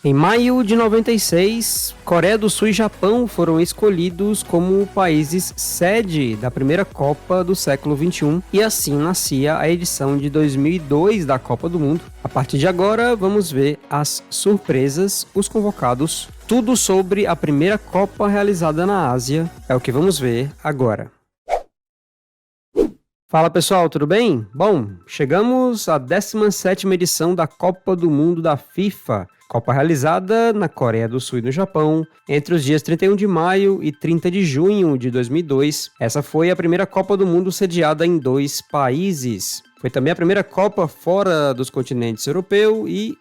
Em maio de 96, Coreia do Sul e Japão foram escolhidos como países sede da primeira Copa do século XXI e assim nascia a edição de 2002 da Copa do Mundo. A partir de agora, vamos ver as surpresas, os convocados, tudo sobre a primeira Copa realizada na Ásia, é o que vamos ver agora. Fala pessoal, tudo bem? Bom, chegamos à 17ª edição da Copa do Mundo da FIFA, Copa realizada na Coreia do Sul e no Japão, entre os dias 31 de maio e 30 de junho de 2002. Essa foi a primeira Copa do Mundo sediada em 2 países. Foi também a primeira Copa fora dos continentes europeu e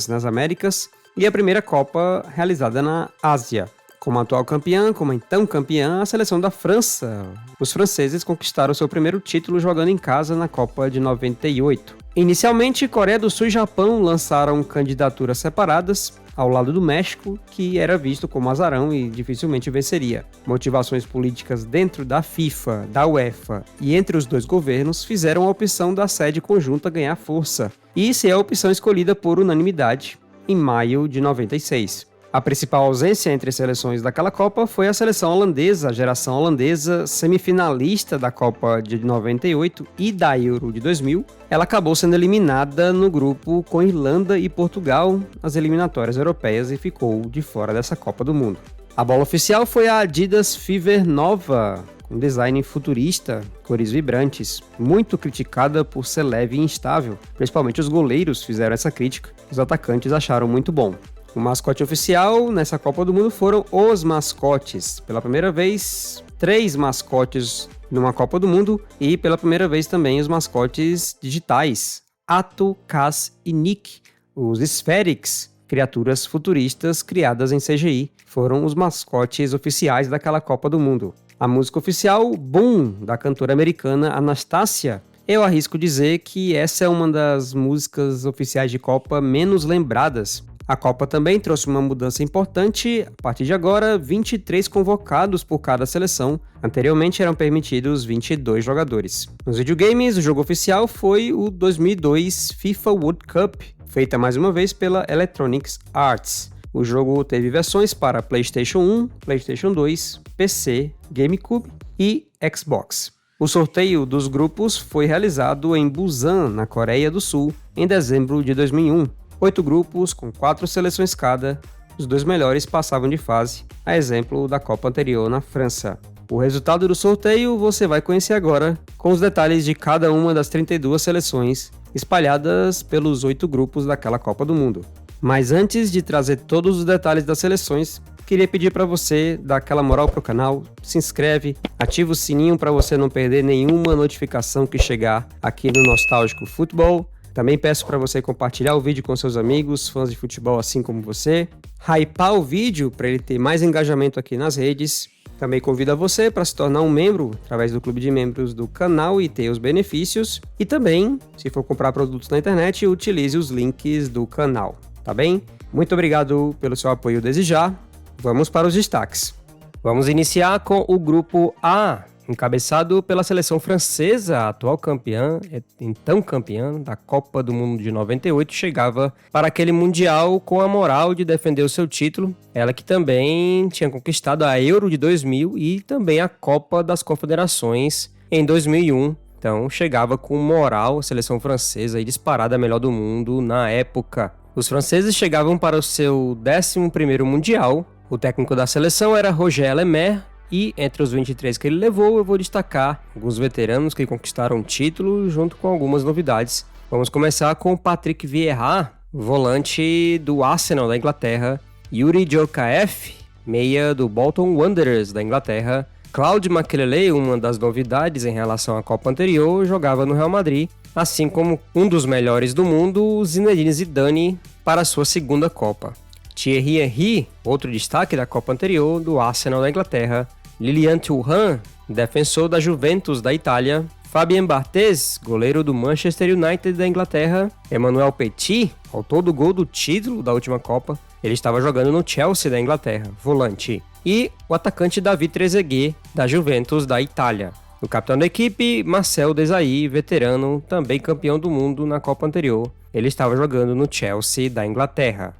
nas Américas, e a primeira Copa realizada na Ásia. Como atual campeã, como então campeã, a seleção da França. Os franceses conquistaram seu primeiro título jogando em casa na Copa de 98. Inicialmente, Coreia do Sul e Japão lançaram candidaturas separadas, ao lado do México, que era visto como azarão e dificilmente venceria. Motivações políticas dentro da FIFA, da UEFA e entre os dois governos fizeram a opção da sede conjunta ganhar força, e ser a opção escolhida por unanimidade em maio de 96. A principal ausência entre as seleções daquela Copa foi a seleção holandesa, a geração holandesa semifinalista da Copa de 98 e da Euro de 2000. Ela acabou sendo eliminada no grupo com Irlanda e Portugal nas eliminatórias europeias e ficou de fora dessa Copa do Mundo. A bola oficial foi a Adidas Fever Nova, com design futurista, cores vibrantes, muito criticada por ser leve e instável. Principalmente os goleiros fizeram essa crítica, os atacantes acharam muito bom. O mascote oficial nessa Copa do Mundo foram os mascotes. Pela primeira vez, 3 mascotes numa Copa do Mundo e pela primeira vez também os mascotes digitais, Atto, Cass e Nick. Os Spherix, criaturas futuristas criadas em CGI, foram os mascotes oficiais daquela Copa do Mundo. A música oficial, Boom, da cantora americana Anastacia. Eu arrisco dizer que essa é uma das músicas oficiais de Copa menos lembradas. A Copa também trouxe uma mudança importante. A partir de agora, 23 convocados por cada seleção. Anteriormente eram permitidos 22 jogadores. Nos videogames, o jogo oficial foi o 2002 FIFA World Cup, feita mais uma vez pela Electronic Arts. O jogo teve versões para PlayStation 1, PlayStation 2, PC, GameCube e Xbox. O sorteio dos grupos foi realizado em Busan, na Coreia do Sul, em dezembro de 2001. 8 grupos com 4 seleções cada, os 2 melhores passavam de fase, a exemplo da Copa anterior na França. O resultado do sorteio você vai conhecer agora, com os detalhes de cada uma das 32 seleções espalhadas pelos 8 grupos daquela Copa do Mundo. Mas antes de trazer todos os detalhes das seleções, queria pedir para você dar aquela moral pro canal, se inscreve, ativa o sininho para você não perder nenhuma notificação que chegar aqui no Nostálgico Futebol. Também peço para você compartilhar o vídeo com seus amigos, fãs de futebol assim como você. Hypar o vídeo para ele ter mais engajamento aqui nas redes. Também convido a você para se tornar um membro através do clube de membros do canal e ter os benefícios. E também, se for comprar produtos na internet, utilize os links do canal, tá bem? Muito obrigado pelo seu apoio desde já. Vamos para os destaques. Vamos iniciar com o grupo A, encabeçado pela seleção francesa, atual campeã, então campeã da Copa do Mundo de 98, chegava para aquele Mundial com a moral de defender o seu título. Ela que também tinha conquistado a Euro de 2000 e também a Copa das Confederações em 2001. Então chegava com moral a seleção francesa e disparada a melhor do mundo na época. Os franceses chegavam para o seu 11º Mundial. O técnico da seleção era Roger Lemaire. E entre os 23 que ele levou, eu vou destacar alguns veteranos que conquistaram o título, junto com algumas novidades. Vamos começar com o Patrick Vieira, volante do Arsenal da Inglaterra, Yuri Djorkaeff, meia do Bolton Wanderers da Inglaterra, Claude Makélélé, uma das novidades em relação à Copa anterior, jogava no Real Madrid, assim como um dos melhores do mundo, Zinedine Zidane, para a sua segunda Copa. Thierry Henry, outro destaque da Copa anterior, do Arsenal da Inglaterra, Lilian Thuram, defensor da Juventus da Itália, Fabien Barthez, goleiro do Manchester United da Inglaterra, Emmanuel Petit, autor do gol do título da última Copa, ele estava jogando no Chelsea da Inglaterra, volante, e o atacante David Trezeguet, da Juventus da Itália. O capitão da equipe, Marcel Desailly, veterano, também campeão do mundo na Copa anterior, ele estava jogando no Chelsea da Inglaterra.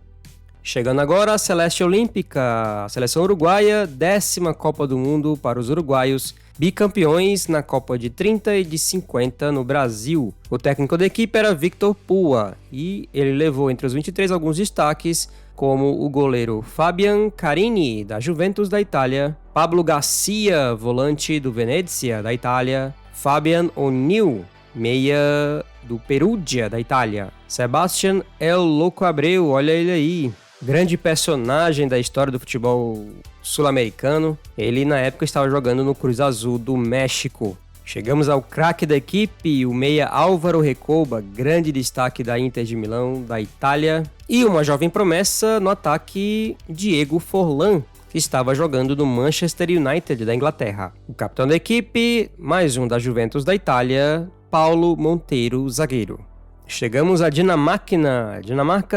Chegando agora a Celeste Olímpica, a seleção uruguaia, 10ª Copa do Mundo para os uruguaios, bicampeões na Copa de 30 e de 50 no Brasil. O técnico da equipe era Victor Pua e ele levou entre os 23 alguns destaques, como o goleiro Fabian Carini, da Juventus da Itália, Pablo Garcia, volante do Venezia da Itália, Fabian O'Neill, meia do Perugia da Itália, Sebastián El Loco Abreu, olha ele aí, grande personagem da história do futebol sul-americano. Ele na época estava jogando no Cruz Azul do México. Chegamos ao craque da equipe, o meia Álvaro Recoba, grande destaque da Inter de Milão, da Itália. E uma jovem promessa no ataque, Diego Forlán, que estava jogando no Manchester United da Inglaterra. O capitão da equipe, mais um da Juventus da Itália, Paulo Monteiro, zagueiro. Chegamos à Dinamarca,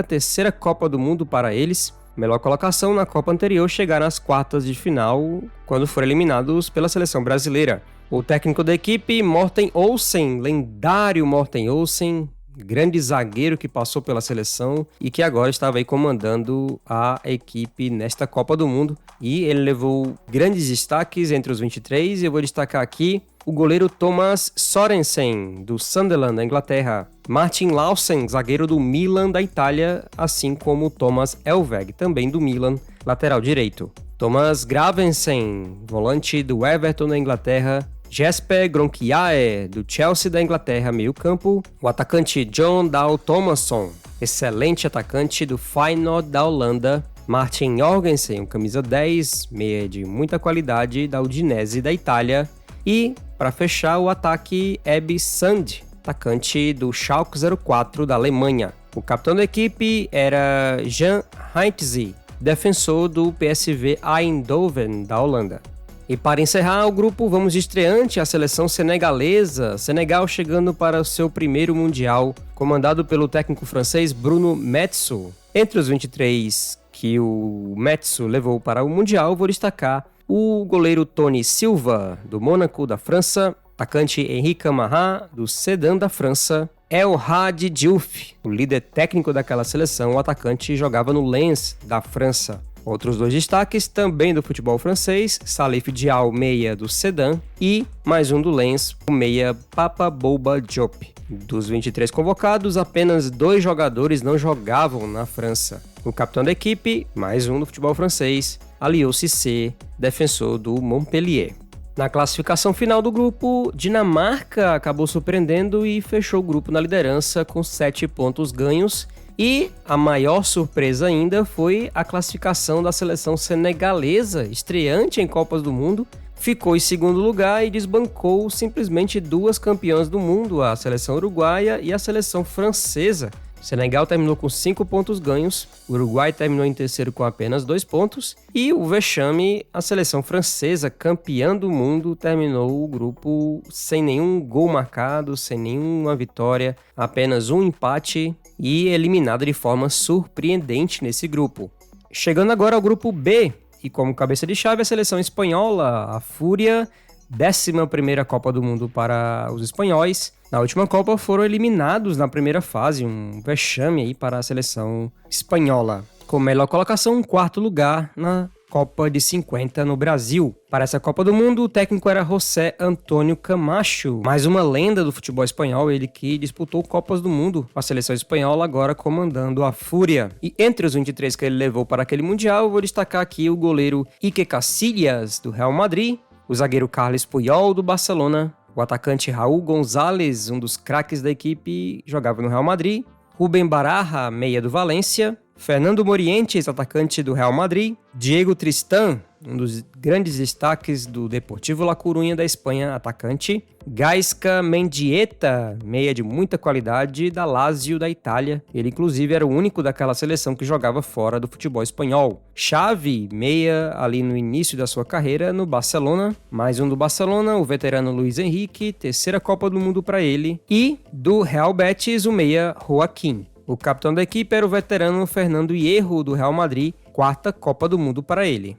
3ª Copa do Mundo para eles. Melhor colocação na Copa anterior, chegaram às quartas de final, quando foram eliminados pela seleção brasileira. O técnico da equipe, Morten Olsen, lendário Morten Olsen, grande zagueiro que passou pela seleção e que agora estava aí comandando a equipe nesta Copa do Mundo. E ele levou grandes destaques entre os 23, e eu vou destacar aqui o goleiro Thomas Sorensen, do Sunderland, da Inglaterra, Martin Lausen, zagueiro do Milan, da Itália, assim como Thomas Elveg, também do Milan, lateral direito. Thomas Gravensen, volante do Everton, da Inglaterra, Jesper Gronkiaer, do Chelsea da Inglaterra, meio campo. O atacante John Dahl Tomasson, excelente atacante do Feyenoord da Holanda. Martin Jorgensen, camisa 10, meia de muita qualidade, da Udinese da Itália. E, para fechar, o ataque Ebbe Sand, atacante do Schalke 04 da Alemanha. O capitão da equipe era Jan Heintze, defensor do PSV Eindhoven da Holanda. E para encerrar o grupo, vamos de estreante a seleção senegalesa. Senegal chegando para o seu primeiro Mundial, comandado pelo técnico francês Bruno Metsu. Entre os 23 que o Metsu levou para o Mundial, vou destacar o goleiro Tony Silva, do Mônaco da França, atacante Henrique Camará, do Sedan da França, El Hadji Diouf, o líder técnico daquela seleção, o atacante jogava no Lens da França. Outros dois destaques, também do futebol francês, Salif Diao, meia do Sedan, e mais um do Lens, o meia Papa Bouba Diop. Dos 23 convocados, apenas 2 jogadores não jogavam na França. O capitão da equipe, mais um do futebol francês, Aliou Cissé, defensor do Montpellier. Na classificação final do grupo, Dinamarca acabou surpreendendo e fechou o grupo na liderança com 7 pontos ganhos. E a maior surpresa ainda foi a classificação da seleção senegalesa, estreante em Copas do Mundo, ficou em segundo lugar e desbancou simplesmente 2 campeãs do mundo, a seleção uruguaia e a seleção francesa. O Senegal terminou com 5 pontos ganhos, o Uruguai terminou em terceiro com apenas 2 pontos, e o vexame, a seleção francesa, campeã do mundo, terminou o grupo sem nenhum gol marcado, sem nenhuma vitória, apenas um empate e eliminada de forma surpreendente nesse grupo. Chegando agora ao grupo B, e como cabeça de chave a seleção espanhola, a Fúria, 11ª Copa do Mundo para os espanhóis. Na última Copa foram eliminados na primeira fase, um vexame aí para a seleção espanhola. Com melhor colocação, um 4º lugar na Copa de 50 no Brasil. Para essa Copa do Mundo, o técnico era José Antônio Camacho, mais uma lenda do futebol espanhol, ele que disputou Copas do Mundo com a seleção espanhola, agora comandando a Fúria. E entre os 23 que ele levou para aquele Mundial, eu vou destacar aqui o goleiro Iker Casillas, do Real Madrid, o zagueiro Carles Puyol, do Barcelona, o atacante Raul González, um dos craques da equipe, jogava no Real Madrid, Rubén Baraja, meia do Valência, Fernando Morientes, atacante do Real Madrid, Diego Tristan, um dos grandes destaques do Deportivo La Coruña da Espanha, atacante, Gaisca Mendieta, meia de muita qualidade da Lazio da Itália, ele inclusive era o único daquela seleção que jogava fora do futebol espanhol. Xavi, meia ali no início da sua carreira no Barcelona, mais um do Barcelona, o veterano Luiz Henrique, 3ª Copa do Mundo para ele, e do Real Betis, o meia Joaquim. O capitão da equipe era o veterano Fernando Hierro, do Real Madrid, 4ª Copa do Mundo para ele.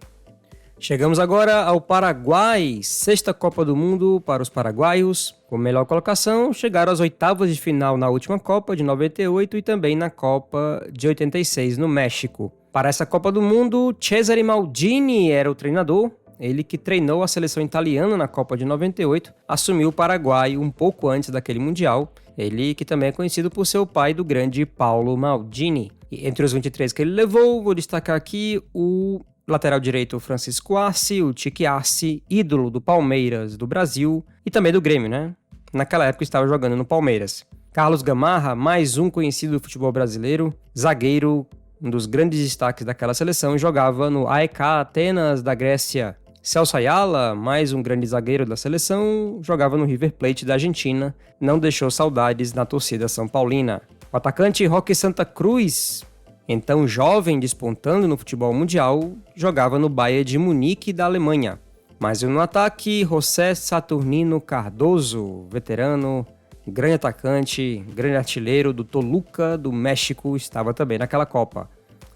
Chegamos agora ao Paraguai, 6ª Copa do Mundo para os paraguaios. Com melhor colocação, chegaram às oitavas de final na última Copa de 98 e também na Copa de 86 no México. Para essa Copa do Mundo, Cesare Maldini era o treinador. Ele que treinou a seleção italiana na Copa de 98, assumiu o Paraguai um pouco antes daquele Mundial. Ele que também é conhecido por ser o pai do grande Paulo Maldini. E entre os 23 que ele levou, vou destacar aqui o lateral direito Francisco Arce, o Tique Arce, ídolo do Palmeiras do Brasil e também do Grêmio, né? Naquela época estava jogando no Palmeiras. Carlos Gamarra, mais um conhecido do futebol brasileiro, zagueiro, um dos grandes destaques daquela seleção, jogava no AEK Atenas da Grécia. Celso Ayala, mais um grande zagueiro da seleção, jogava no River Plate da Argentina, não deixou saudades na torcida são paulina. O atacante Roque Santa Cruz, então jovem despontando no futebol mundial, jogava no Bayern de Munique da Alemanha. Mais um no ataque, José Saturnino Cardoso, veterano, grande atacante, grande artilheiro do Toluca do México, estava também naquela Copa.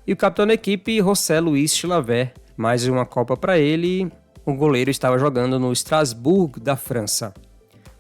E o capitão da equipe, José Luiz Chilavert, mais uma Copa para ele, o goleiro estava jogando no Strasbourg da França.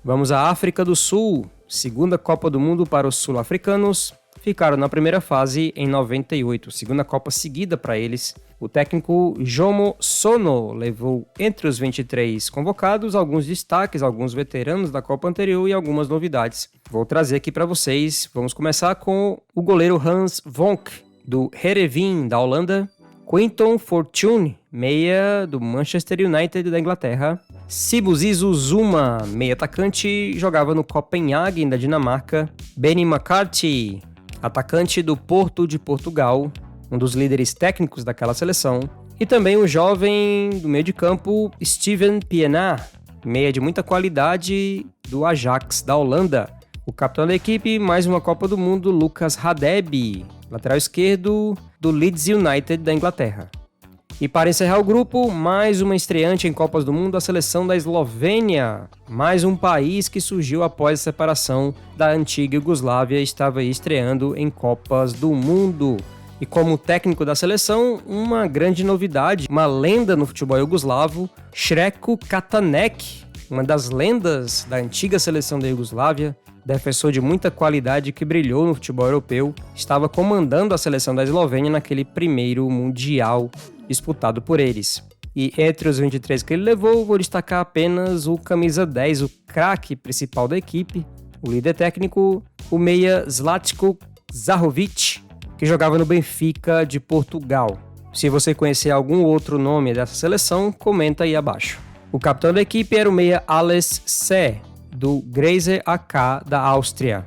Vamos à África do Sul, segunda Copa do Mundo para os sul-africanos, ficaram na primeira fase em 98, segunda Copa seguida para eles. O técnico Jomo Sono levou entre os 23 convocados alguns destaques, alguns veteranos da Copa anterior e algumas novidades. Vou trazer aqui para vocês. Vamos começar com o goleiro Hans Vonk, do Heerenveen da Holanda, Quinton Fortune, meia do Manchester United da Inglaterra, Sibusiso Zuma, meia atacante, jogava no Copenhagen da Dinamarca, Benny McCarthy, atacante do Porto de Portugal, um dos líderes técnicos daquela seleção, e também o jovem do meio de campo Steven Pienaar, meia de muita qualidade do Ajax da Holanda. O capitão da equipe, mais uma Copa do Mundo, Lucas Radebe, lateral esquerdo do Leeds United da Inglaterra. E para encerrar o grupo, mais uma estreante em Copas do Mundo, a seleção da Eslovênia. Mais um país que surgiu após a separação da antiga Iugoslávia, estava aí estreando em Copas do Mundo. E como técnico da seleção, uma grande novidade, uma lenda no futebol iugoslavo, Sreko Katanek, uma das lendas da antiga seleção da Iugoslávia, defensor de muita qualidade que brilhou no futebol europeu, estava comandando a seleção da Eslovênia naquele primeiro Mundial disputado por eles. E entre os 23 que ele levou, vou destacar apenas o camisa 10, o craque principal da equipe, o líder técnico, o meia Zlatko Zahovic, que jogava no Benfica de Portugal. Se você conhecer algum outro nome dessa seleção, comenta aí abaixo. O capitão da equipe era o meia Ales Sé, do Grazer AK da Áustria.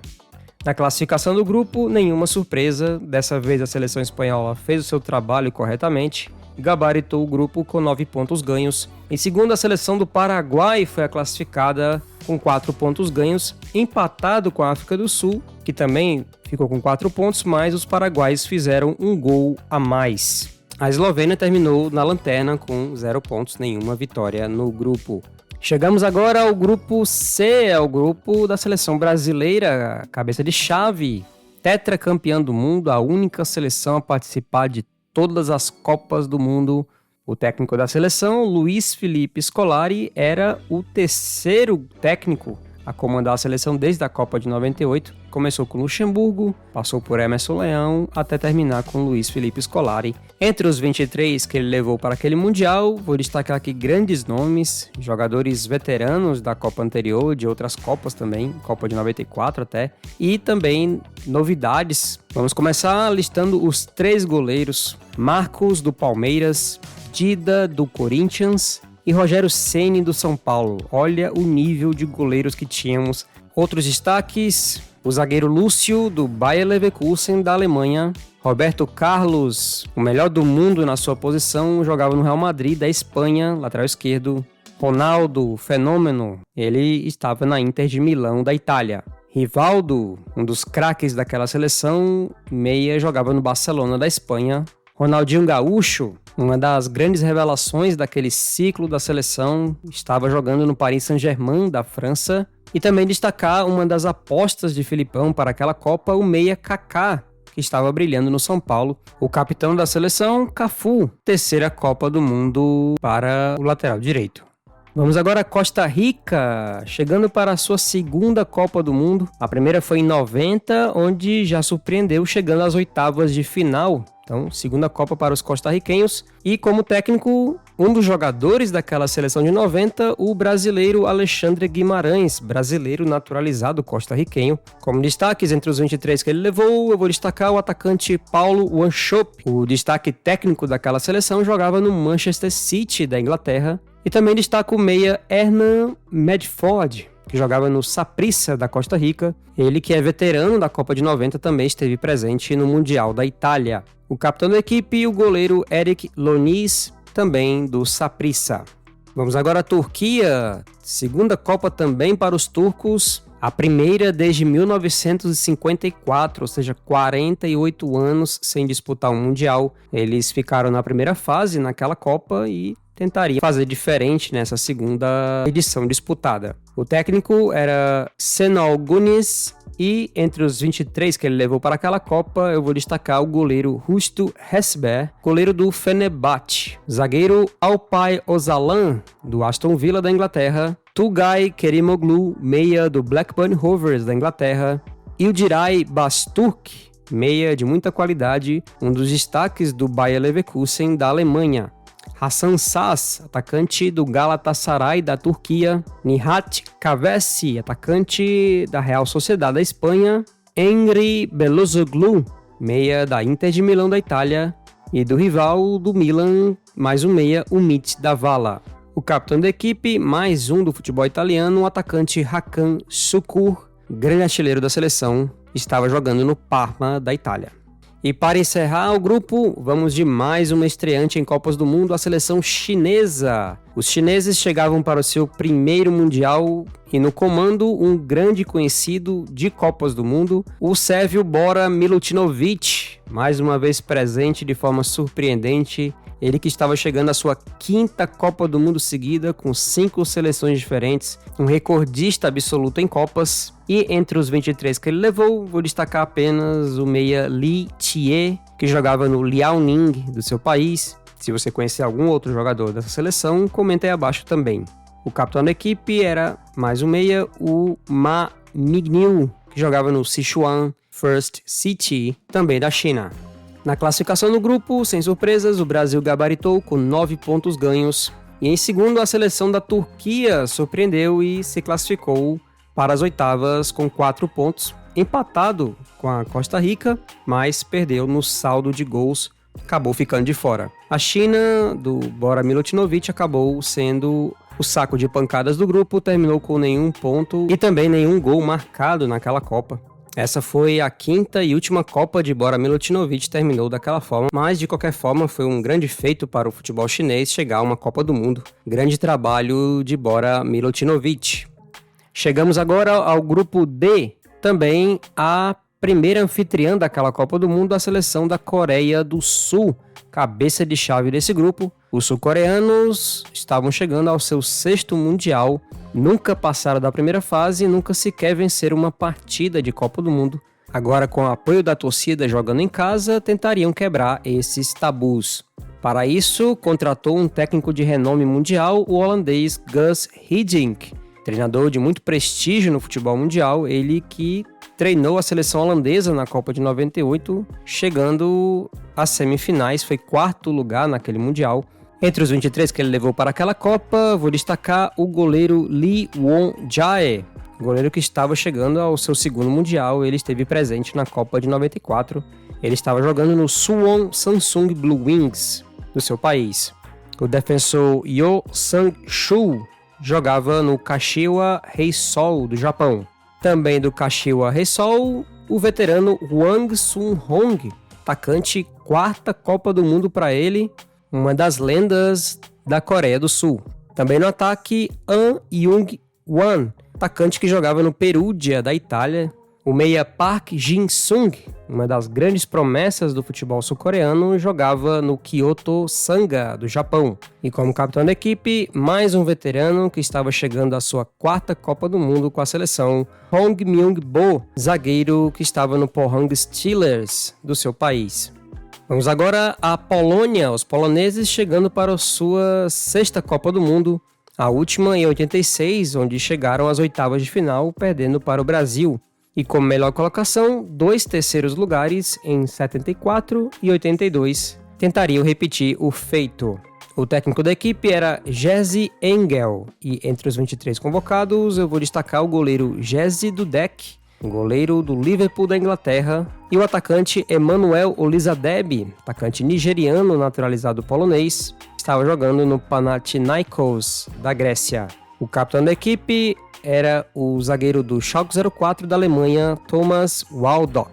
Na classificação do grupo, nenhuma surpresa, dessa vez a seleção espanhola fez o seu trabalho corretamente, gabaritou o grupo com 9 pontos ganhos. Em segundo, a seleção do Paraguai foi a classificada com 4 pontos ganhos, empatado com a África do Sul, que também ficou com 4 pontos, mas os paraguaios fizeram um gol a mais. A Eslovênia terminou na lanterna com 0 pontos, nenhuma vitória no grupo. Chegamos agora ao grupo C, é o grupo da seleção brasileira, cabeça de chave, tetracampeã do mundo, a única seleção a participar de todas as Copas do Mundo. O técnico da seleção, Luiz Felipe Scolari, era o terceiro técnico a comandar a seleção desde a Copa de 98. Começou com Luxemburgo, passou por Emerson Leão, até terminar com Luiz Felipe Scolari. Entre os 23 que ele levou para aquele Mundial, vou destacar aqui grandes nomes, jogadores veteranos da Copa anterior, de outras Copas também, Copa de 94 até, e também novidades. Vamos começar listando os 3 goleiros: Marcos, do Palmeiras, Dida, do Corinthians, e Rogério Ceni do São Paulo. Olha o nível de goleiros que tínhamos. Outros destaques: o zagueiro Lúcio, do Bayer Leverkusen da Alemanha, Roberto Carlos, o melhor do mundo na sua posição, jogava no Real Madrid da Espanha, lateral esquerdo. Ronaldo, fenômeno, ele estava na Inter de Milão da Itália. Rivaldo, um dos craques daquela seleção, meia, jogava no Barcelona da Espanha. Ronaldinho Gaúcho, uma das grandes revelações daquele ciclo da seleção, estava jogando no Paris Saint-Germain da França. E também destacar uma das apostas de Filipão para aquela Copa, o meia Kaká, que estava brilhando no São Paulo. O capitão da seleção, Cafu, terceira Copa do Mundo para o lateral direito. Vamos agora a Costa Rica, chegando para a sua segunda Copa do Mundo. A primeira foi em 90, onde já surpreendeu chegando às oitavas de final. Então, segunda Copa para os costarriquenhos. E como técnico, um dos jogadores daquela seleção de 90, o brasileiro Alexandre Guimarães, brasileiro naturalizado costarriquenho. Como destaques entre os 23 que ele levou, eu vou destacar o atacante Paulo Wanchope. O destaque técnico daquela seleção jogava no Manchester City da Inglaterra. E também destaco o meia Hernan Medford, que jogava no Saprissa da Costa Rica. Ele, que é veterano da Copa de 90, também esteve presente no Mundial da Itália. O capitão da equipe, o goleiro Eric Loniz, também do Saprissa. Vamos agora à Turquia. Segunda Copa também para os turcos. A primeira desde 1954, ou seja, 48 anos sem disputar um Mundial. Eles ficaram na primeira fase naquela Copa e tentariam fazer diferente nessa segunda edição disputada. O técnico era Şenol Güneş e entre os 23 que ele levou para aquela Copa, eu vou destacar o goleiro Hüsnü Hesber, goleiro do Fenerbahçe, zagueiro Alpay Özalan, do Aston Villa da Inglaterra, Tugay Kerimoglu, meia do Blackburn Rovers da Inglaterra, Ildiray Basturk, meia de muita qualidade, um dos destaques do Bayer Leverkusen da Alemanha. Hasan Saz, atacante do Galatasaray da Turquia. Nihat Kavesi, atacante da Real Sociedade da Espanha. Emre Belözoğlu, meia da Inter de Milão da Itália. E do rival do Milan, mais um meia, Umit Davala. O capitão da equipe, mais um do futebol italiano, o atacante Hakan Şükür, grande artilheiro da seleção, estava jogando no Parma da Itália. E para encerrar o grupo, vamos de mais uma estreante em Copas do Mundo, a seleção chinesa. Os chineses chegavam para o seu primeiro Mundial e no comando um grande conhecido de Copas do Mundo, o sérvio Bora Milutinovic, mais uma vez presente de forma surpreendente. Ele que estava chegando à sua quinta Copa do Mundo seguida, com 5 seleções diferentes, um recordista absoluto em Copas. E entre os 23 que ele levou, vou destacar apenas o meia Li Jie, que jogava no Liaoning do seu país. Se você conhecer algum outro jogador dessa seleção, comenta aí abaixo também. O capitão da equipe era, mais um meia, o Ma Mingniu, que jogava no Sichuan First City, também da China. Na classificação do grupo, sem surpresas, o Brasil gabaritou com 9 pontos ganhos. E em segundo, a seleção da Turquia surpreendeu e se classificou para as oitavas com 4 pontos, empatado com a Costa Rica, mas perdeu no saldo de gols, acabou ficando de fora. A China, do Bora Milutinovic, acabou sendo o saco de pancadas do grupo, terminou com nenhum ponto e também nenhum gol marcado naquela Copa. Essa foi a quinta e última Copa de Bora Milutinovic, terminou daquela forma, mas de qualquer forma foi um grande feito para o futebol chinês chegar a uma Copa do Mundo. Grande trabalho de Bora Milutinovic. Chegamos agora ao grupo D, também a primeira anfitriã daquela Copa do Mundo, a seleção da Coreia do Sul, cabeça de chave desse grupo. Os sul-coreanos estavam chegando ao seu 6º Mundial, nunca passaram da primeira fase e nunca sequer venceram uma partida de Copa do Mundo. Agora, com o apoio da torcida jogando em casa, tentariam quebrar esses tabus. Para isso, contratou um técnico de renome mundial, o holandês Guus Hiddink, treinador de muito prestígio no futebol mundial, ele que treinou a seleção holandesa na Copa de 98, chegando às semifinais, foi 4º lugar naquele mundial. Entre os 23 que ele levou para aquela Copa, vou destacar o goleiro Lee Won-jae, goleiro que estava chegando ao seu 2º mundial. Ele esteve presente na Copa de 94, ele estava jogando no Suwon Samsung Blue Wings do seu país. O defensor Yo Sang-chul jogava no Kashiwa Reysol do Japão. Também do Kashiwa Reysol, o veterano Hwang Sun-hong, atacante, 4ª Copa do Mundo para ele, uma das lendas da Coreia do Sul. Também no ataque, An Young-wan, atacante que jogava no Perugia da Itália. O meia Park Jin-sung, uma das grandes promessas do futebol sul-coreano, jogava no Kyoto Sanga do Japão. E como capitão da equipe, mais um veterano que estava chegando à sua 4ª Copa do Mundo com a seleção, Hong Myung-bo, zagueiro que estava no Pohang Steelers do seu país. Vamos agora à Polônia, os poloneses chegando para a sua 6ª Copa do Mundo, a última em 86, onde chegaram às oitavas de final, perdendo para o Brasil. E como melhor colocação, 2 terceiros lugares em 74 e 82 tentariam repetir o feito. O técnico da equipe era Jerzy Engel, e entre os 23 convocados eu vou destacar o goleiro Jerzy Dudek, goleiro do Liverpool da Inglaterra, e o atacante Emmanuel Olizadebe, atacante nigeriano naturalizado polonês, estava jogando no Panathinaikos da Grécia. O capitão da equipe era o zagueiro do Schalke 04 da Alemanha, Thomas Waldock.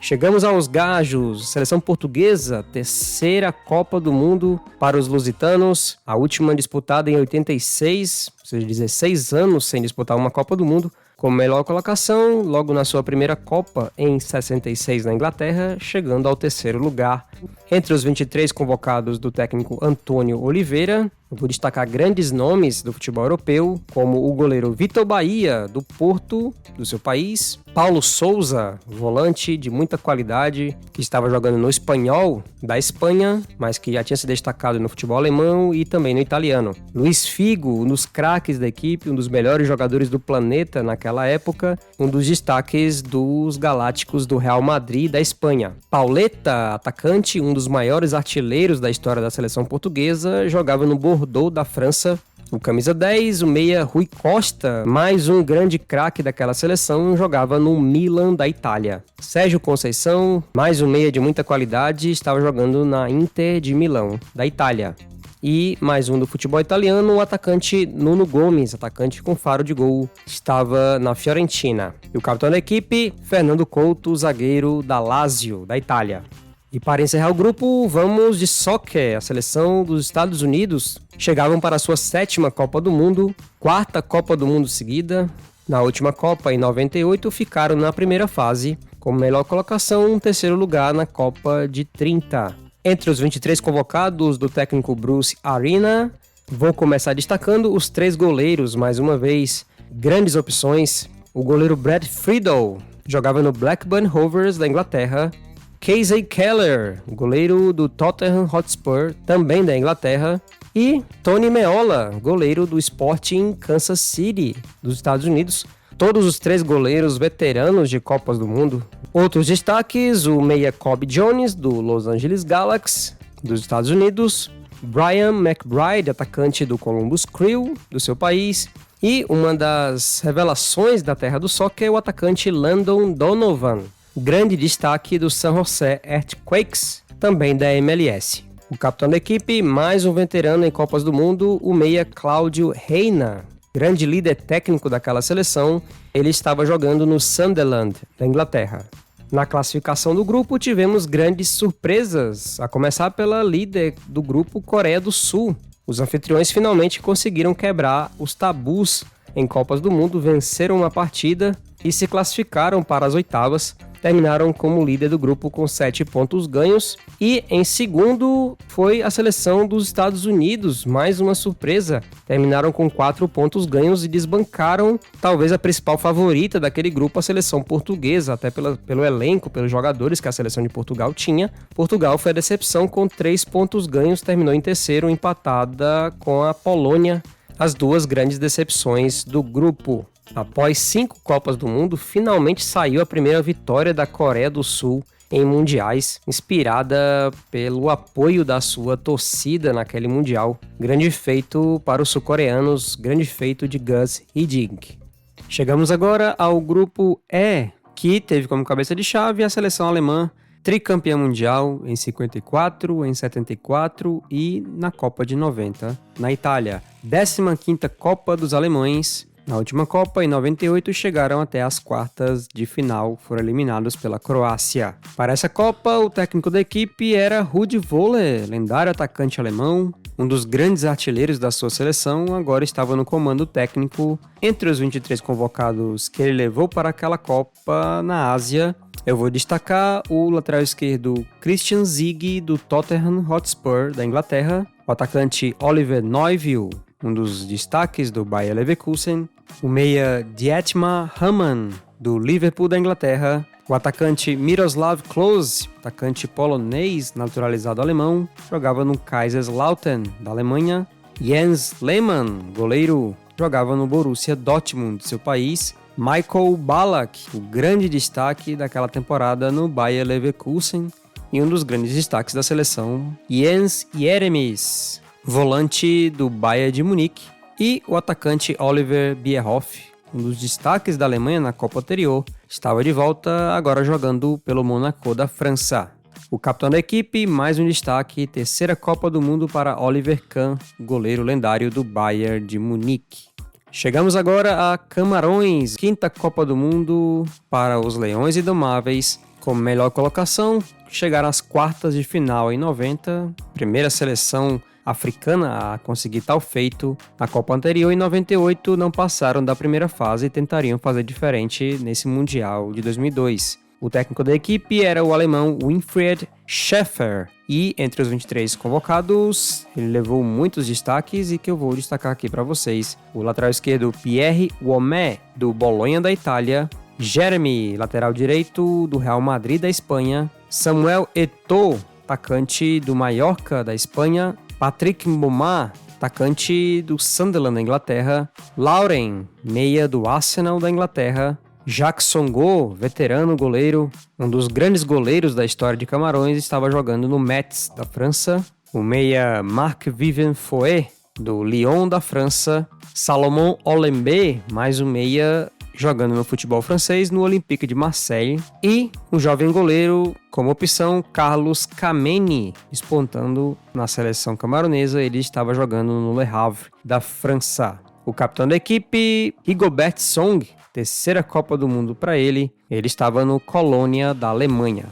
Chegamos aos gajos, seleção portuguesa, terceira Copa do Mundo para os lusitanos, a última disputada em 86, ou seja, 16 anos sem disputar uma Copa do Mundo, com melhor colocação, logo na sua primeira Copa em 66 na Inglaterra, chegando ao terceiro lugar. Entre os 23 convocados do técnico Antônio Oliveira, eu vou destacar grandes nomes do futebol europeu, como o goleiro Vitor Bahia, do Porto, do seu país, Paulo Sousa, volante de muita qualidade, que estava jogando no Espanhol, da Espanha, mas que já tinha se destacado no futebol alemão e também no italiano. Luiz Figo, um dos craques da equipe, um dos melhores jogadores do planeta naquela época, um dos destaques dos Galácticos do Real Madrid da Espanha. Pauleta, atacante, um dos maiores artilheiros da história da seleção portuguesa, jogava no Bordeaux da França. O camisa 10, o meia Rui Costa, mais um grande craque daquela seleção, jogava no Milan da Itália. Sérgio Conceição, mais um meia de muita qualidade, estava jogando na Inter de Milão, da Itália. E mais um do futebol italiano, o atacante Nuno Gomes, atacante com faro de gol, estava na Fiorentina. E o capitão da equipe, Fernando Couto, zagueiro da Lazio, da Itália. E para encerrar o grupo, vamos de soccer. A seleção dos Estados Unidos chegavam para a sua 7ª Copa do Mundo, 4ª Copa do Mundo seguida. Na última Copa, em 98, ficaram na primeira fase, com melhor colocação, 3º lugar na Copa de 30. Entre os 23 convocados do técnico Bruce Arena, vou começar destacando os 3 goleiros, mais uma vez, grandes opções. O goleiro Brad Friedel jogava no Blackburn Rovers da Inglaterra. Casey Keller, goleiro do Tottenham Hotspur, também da Inglaterra. E Tony Meola, goleiro do Sporting Kansas City, dos Estados Unidos. Todos os 3 goleiros veteranos de Copas do Mundo. Outros destaques, o meia Cobb Jones, do Los Angeles Galaxy, dos Estados Unidos. Brian McBride, atacante do Columbus Crew, do seu país. E uma das revelações da terra do soccer é o atacante Landon Donovan, grande destaque do San Jose Earthquakes, também da MLS. O capitão da equipe, mais um veterano em Copas do Mundo, o meia Cláudio Reina, grande líder técnico daquela seleção. Ele estava jogando no Sunderland, da Inglaterra. Na classificação do grupo, tivemos grandes surpresas, a começar pela líder do grupo, Coreia do Sul. Os anfitriões finalmente conseguiram quebrar os tabus em Copas do Mundo, venceram uma partida e se classificaram para as oitavas. Terminaram como líder do grupo com 7 pontos ganhos. E em segundo foi a seleção dos Estados Unidos, mais uma surpresa. Terminaram com 4 pontos ganhos e desbancaram talvez a principal favorita daquele grupo, a seleção portuguesa, até pelo elenco, pelos jogadores que a seleção de Portugal tinha. Portugal foi a decepção com 3 pontos ganhos, terminou em terceiro, empatada com a Polônia, as 2 grandes decepções do grupo. Após 5 Copas do Mundo, finalmente saiu a primeira vitória da Coreia do Sul em mundiais, inspirada pelo apoio da sua torcida naquele mundial. Grande feito para os sul-coreanos, grande feito de Gus Hiddink. Chegamos agora ao grupo E, que teve como cabeça de chave a seleção alemã, tricampeã mundial em 54, em 74 e na Copa de 90, na Itália. 15ª Copa dos Alemães. Na última Copa, em 98, chegaram até as quartas de final, foram eliminados pela Croácia. Para essa Copa, o técnico da equipe era Rudi Völler, lendário atacante alemão, um dos grandes artilheiros da sua seleção, agora estava no comando técnico. Entre os 23 convocados que ele levou para aquela Copa na Ásia, eu vou destacar o lateral esquerdo Christian Ziege, do Tottenham Hotspur, da Inglaterra, o atacante Oliver Neuville, um dos destaques do Bayer Leverkusen, o meia Dietmar Hamann, do Liverpool da Inglaterra, o atacante Miroslav Klose, atacante polonês naturalizado alemão, jogava no Kaiserslautern, da Alemanha. Jens Lehmann, goleiro, jogava no Borussia Dortmund, seu país. Michael Ballack, o grande destaque daquela temporada no Bayer Leverkusen, e um dos grandes destaques da seleção, Jens Jeremies, volante do Bayern de Munique, e o atacante Oliver Bierhoff, um dos destaques da Alemanha na Copa anterior, estava de volta agora jogando pelo Monaco da França. O capitão da equipe, mais um destaque, terceira Copa do Mundo para Oliver Kahn, goleiro lendário do Bayern de Munique. Chegamos agora a Camarões, quinta Copa do Mundo para os Leões Indomáveis. Como melhor colocação, chegaram às quartas de final em 90, primeira seleção africana a conseguir tal feito. Na Copa anterior, em 98, não passaram da primeira fase e tentariam fazer diferente nesse Mundial de 2002. O técnico da equipe era o alemão Winfried Schäfer, e entre os 23 convocados, ele levou muitos destaques e que eu vou destacar aqui para vocês. O lateral esquerdo Pierre Womé, do Bolonha da Itália, Jeremy, lateral direito do Real Madrid da Espanha, Samuel Eto'o, atacante do Mallorca da Espanha, Patrick Mboma, atacante do Sunderland da Inglaterra, Lauren, meia do Arsenal da Inglaterra, Jacques Songo, veterano goleiro, um dos grandes goleiros da história de Camarões, estava jogando no Metz da França, o meia Marc-Vivien Foé, do Lyon da França, Salomon Olembe, mais um meia jogando no futebol francês no Olympique de Marseille, e um jovem goleiro como opção, Carlos Kameni, despontando na seleção camaronesa. Ele estava jogando no Le Havre da França. O capitão da equipe, Rigobert Song, terceira Copa do Mundo para ele, ele estava no Colônia da Alemanha.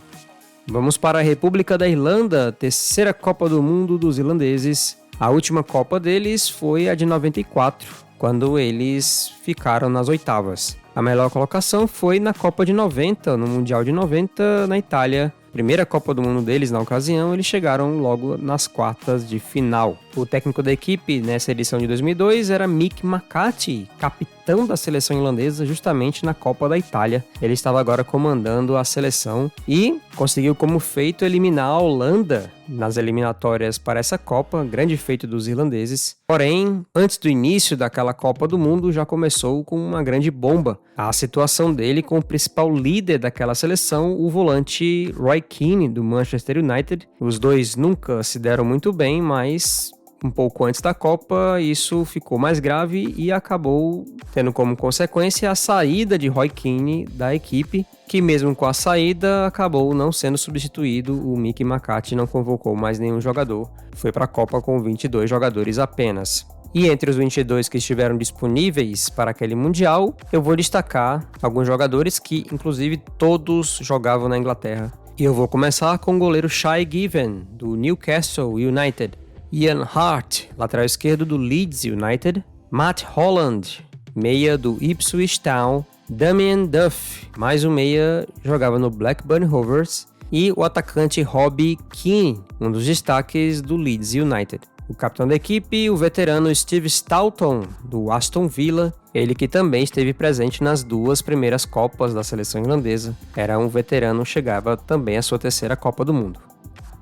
Vamos para a República da Irlanda, terceira Copa do Mundo dos irlandeses. A última Copa deles foi a de 94, quando eles ficaram nas oitavas. A melhor colocação foi na Copa de 90, no Mundial de 90, na Itália. Primeira Copa do Mundo deles na ocasião, eles chegaram logo nas quartas de final. O técnico da equipe nessa edição de 2002 era Mick McCarthy, capitão da seleção irlandesa justamente na Copa da Itália. Ele estava agora comandando a seleção e conseguiu como feito eliminar a Holanda nas eliminatórias para essa Copa, grande feito dos irlandeses. Porém, antes do início daquela Copa do Mundo, já começou com uma grande bomba. A situação dele com o principal líder daquela seleção, o volante Roy Keane, do Manchester United. Os dois nunca se deram muito bem, mas um pouco antes da Copa, isso ficou mais grave e acabou tendo como consequência a saída de Roy Keane da equipe, que mesmo com a saída acabou não sendo substituído. O Mick McCarthy não convocou mais nenhum jogador, foi para a Copa com 22 jogadores apenas. E entre os 22 que estiveram disponíveis para aquele Mundial, eu vou destacar alguns jogadores que, inclusive, todos jogavam na Inglaterra. E eu vou começar com o goleiro Shay Given, do Newcastle United, Ian Hart, lateral esquerdo do Leeds United, Matt Holland, meia do Ipswich Town, Damien Duff, mais um meia, jogava no Blackburn Rovers, e o atacante Robbie Keane, um dos destaques do Leeds United. O capitão da equipe, o veterano Steve Staunton, do Aston Villa, ele que também esteve presente nas duas primeiras Copas da seleção irlandesa. Era um veterano, chegava também à sua terceira Copa do Mundo.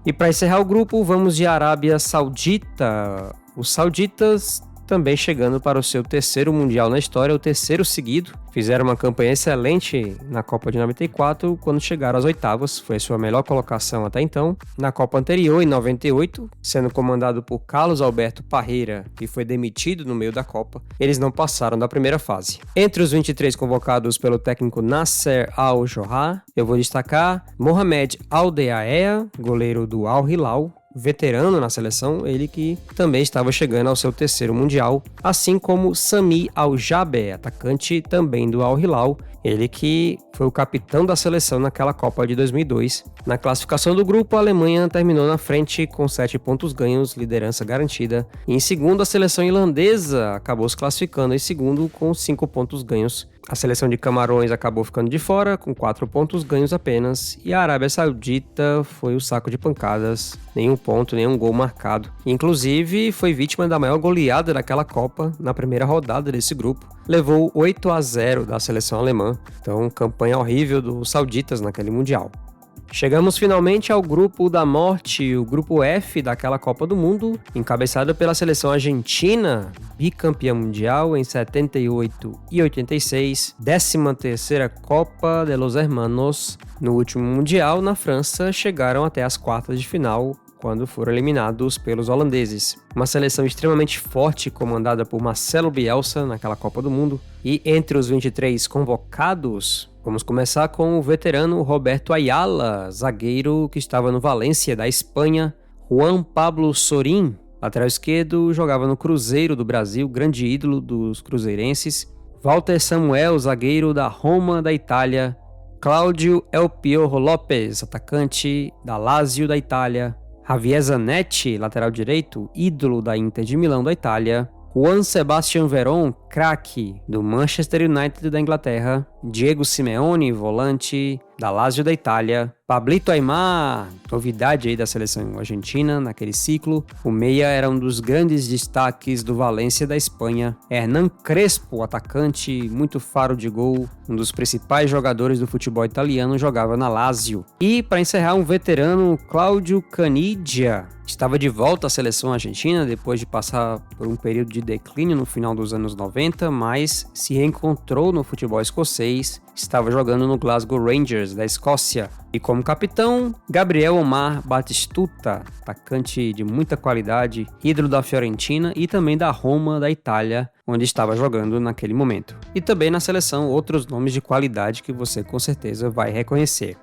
E para encerrar o grupo, vamos de Arábia Saudita. Os sauditas também chegando para o seu terceiro Mundial na história, o terceiro seguido. Fizeram uma campanha excelente na Copa de 94, quando chegaram às oitavas. Foi a sua melhor colocação até então. Na Copa anterior, em 98, sendo comandado por Carlos Alberto Parreira, que foi demitido no meio da Copa, eles não passaram da primeira fase. Entre os 23 convocados pelo técnico Nasser Al-Johar, eu vou destacar Mohamed Al-Deaea, goleiro do Al-Hilal, veterano na seleção, ele que também estava chegando ao seu terceiro Mundial, assim como Sami Al-Jaber, atacante também do Al-Hilal, ele que foi o capitão da seleção naquela Copa de 2002. Na classificação do grupo, a Alemanha terminou na frente com 7 pontos ganhos, liderança garantida. E em segundo, a seleção irlandesa acabou se classificando em segundo com 5 pontos ganhos. A seleção de Camarões acabou ficando de fora, com 4 pontos ganhos apenas, e a Arábia Saudita foi o saco de pancadas, nenhum ponto, nenhum gol marcado. Inclusive, foi vítima da maior goleada daquela Copa na primeira rodada desse grupo. Levou 8-0 da seleção alemã, então campanha horrível dos sauditas naquele Mundial. Chegamos finalmente ao grupo da morte, o grupo F daquela Copa do Mundo, encabeçado pela seleção argentina, bicampeã mundial em 78 e 86, 13ª Copa de los Hermanos. No último Mundial, na França, chegaram até as quartas de final, quando foram eliminados pelos holandeses. Uma seleção extremamente forte, comandada por Marcelo Bielsa naquela Copa do Mundo. E entre os 23 convocados, vamos começar com o veterano Roberto Ayala, zagueiro que estava no Valência da Espanha. Juan Pablo Sorín, lateral esquerdo, jogava no Cruzeiro do Brasil, grande ídolo dos cruzeirenses. Walter Samuel, zagueiro da Roma da Itália. Cláudio El Piorro Lopes, atacante da Lazio da Itália. Javier Zanetti, lateral direito, ídolo da Inter de Milão da Itália. Juan Sebastian Veron, craque do Manchester United da Inglaterra. Diego Simeone, volante da Lazio da Itália. Pablito Aimar, novidade aí da seleção argentina naquele ciclo. O meia era um dos grandes destaques do Valência da Espanha. Hernan Crespo, atacante, muito faro de gol, um dos principais jogadores do futebol italiano, jogava na Lazio. E para encerrar, um veterano, Cláudio Canidia, estava de volta à seleção argentina depois de passar por um período de declínio no final dos anos 90, mas se reencontrou no futebol escocês, estava jogando no Glasgow Rangers da Escócia. E como capitão, Gabriel Omar Batistuta, atacante de muita qualidade, ídolo da Fiorentina e também da Roma da Itália, onde estava jogando naquele momento. E também na seleção outros nomes de qualidade que você com certeza vai reconhecer.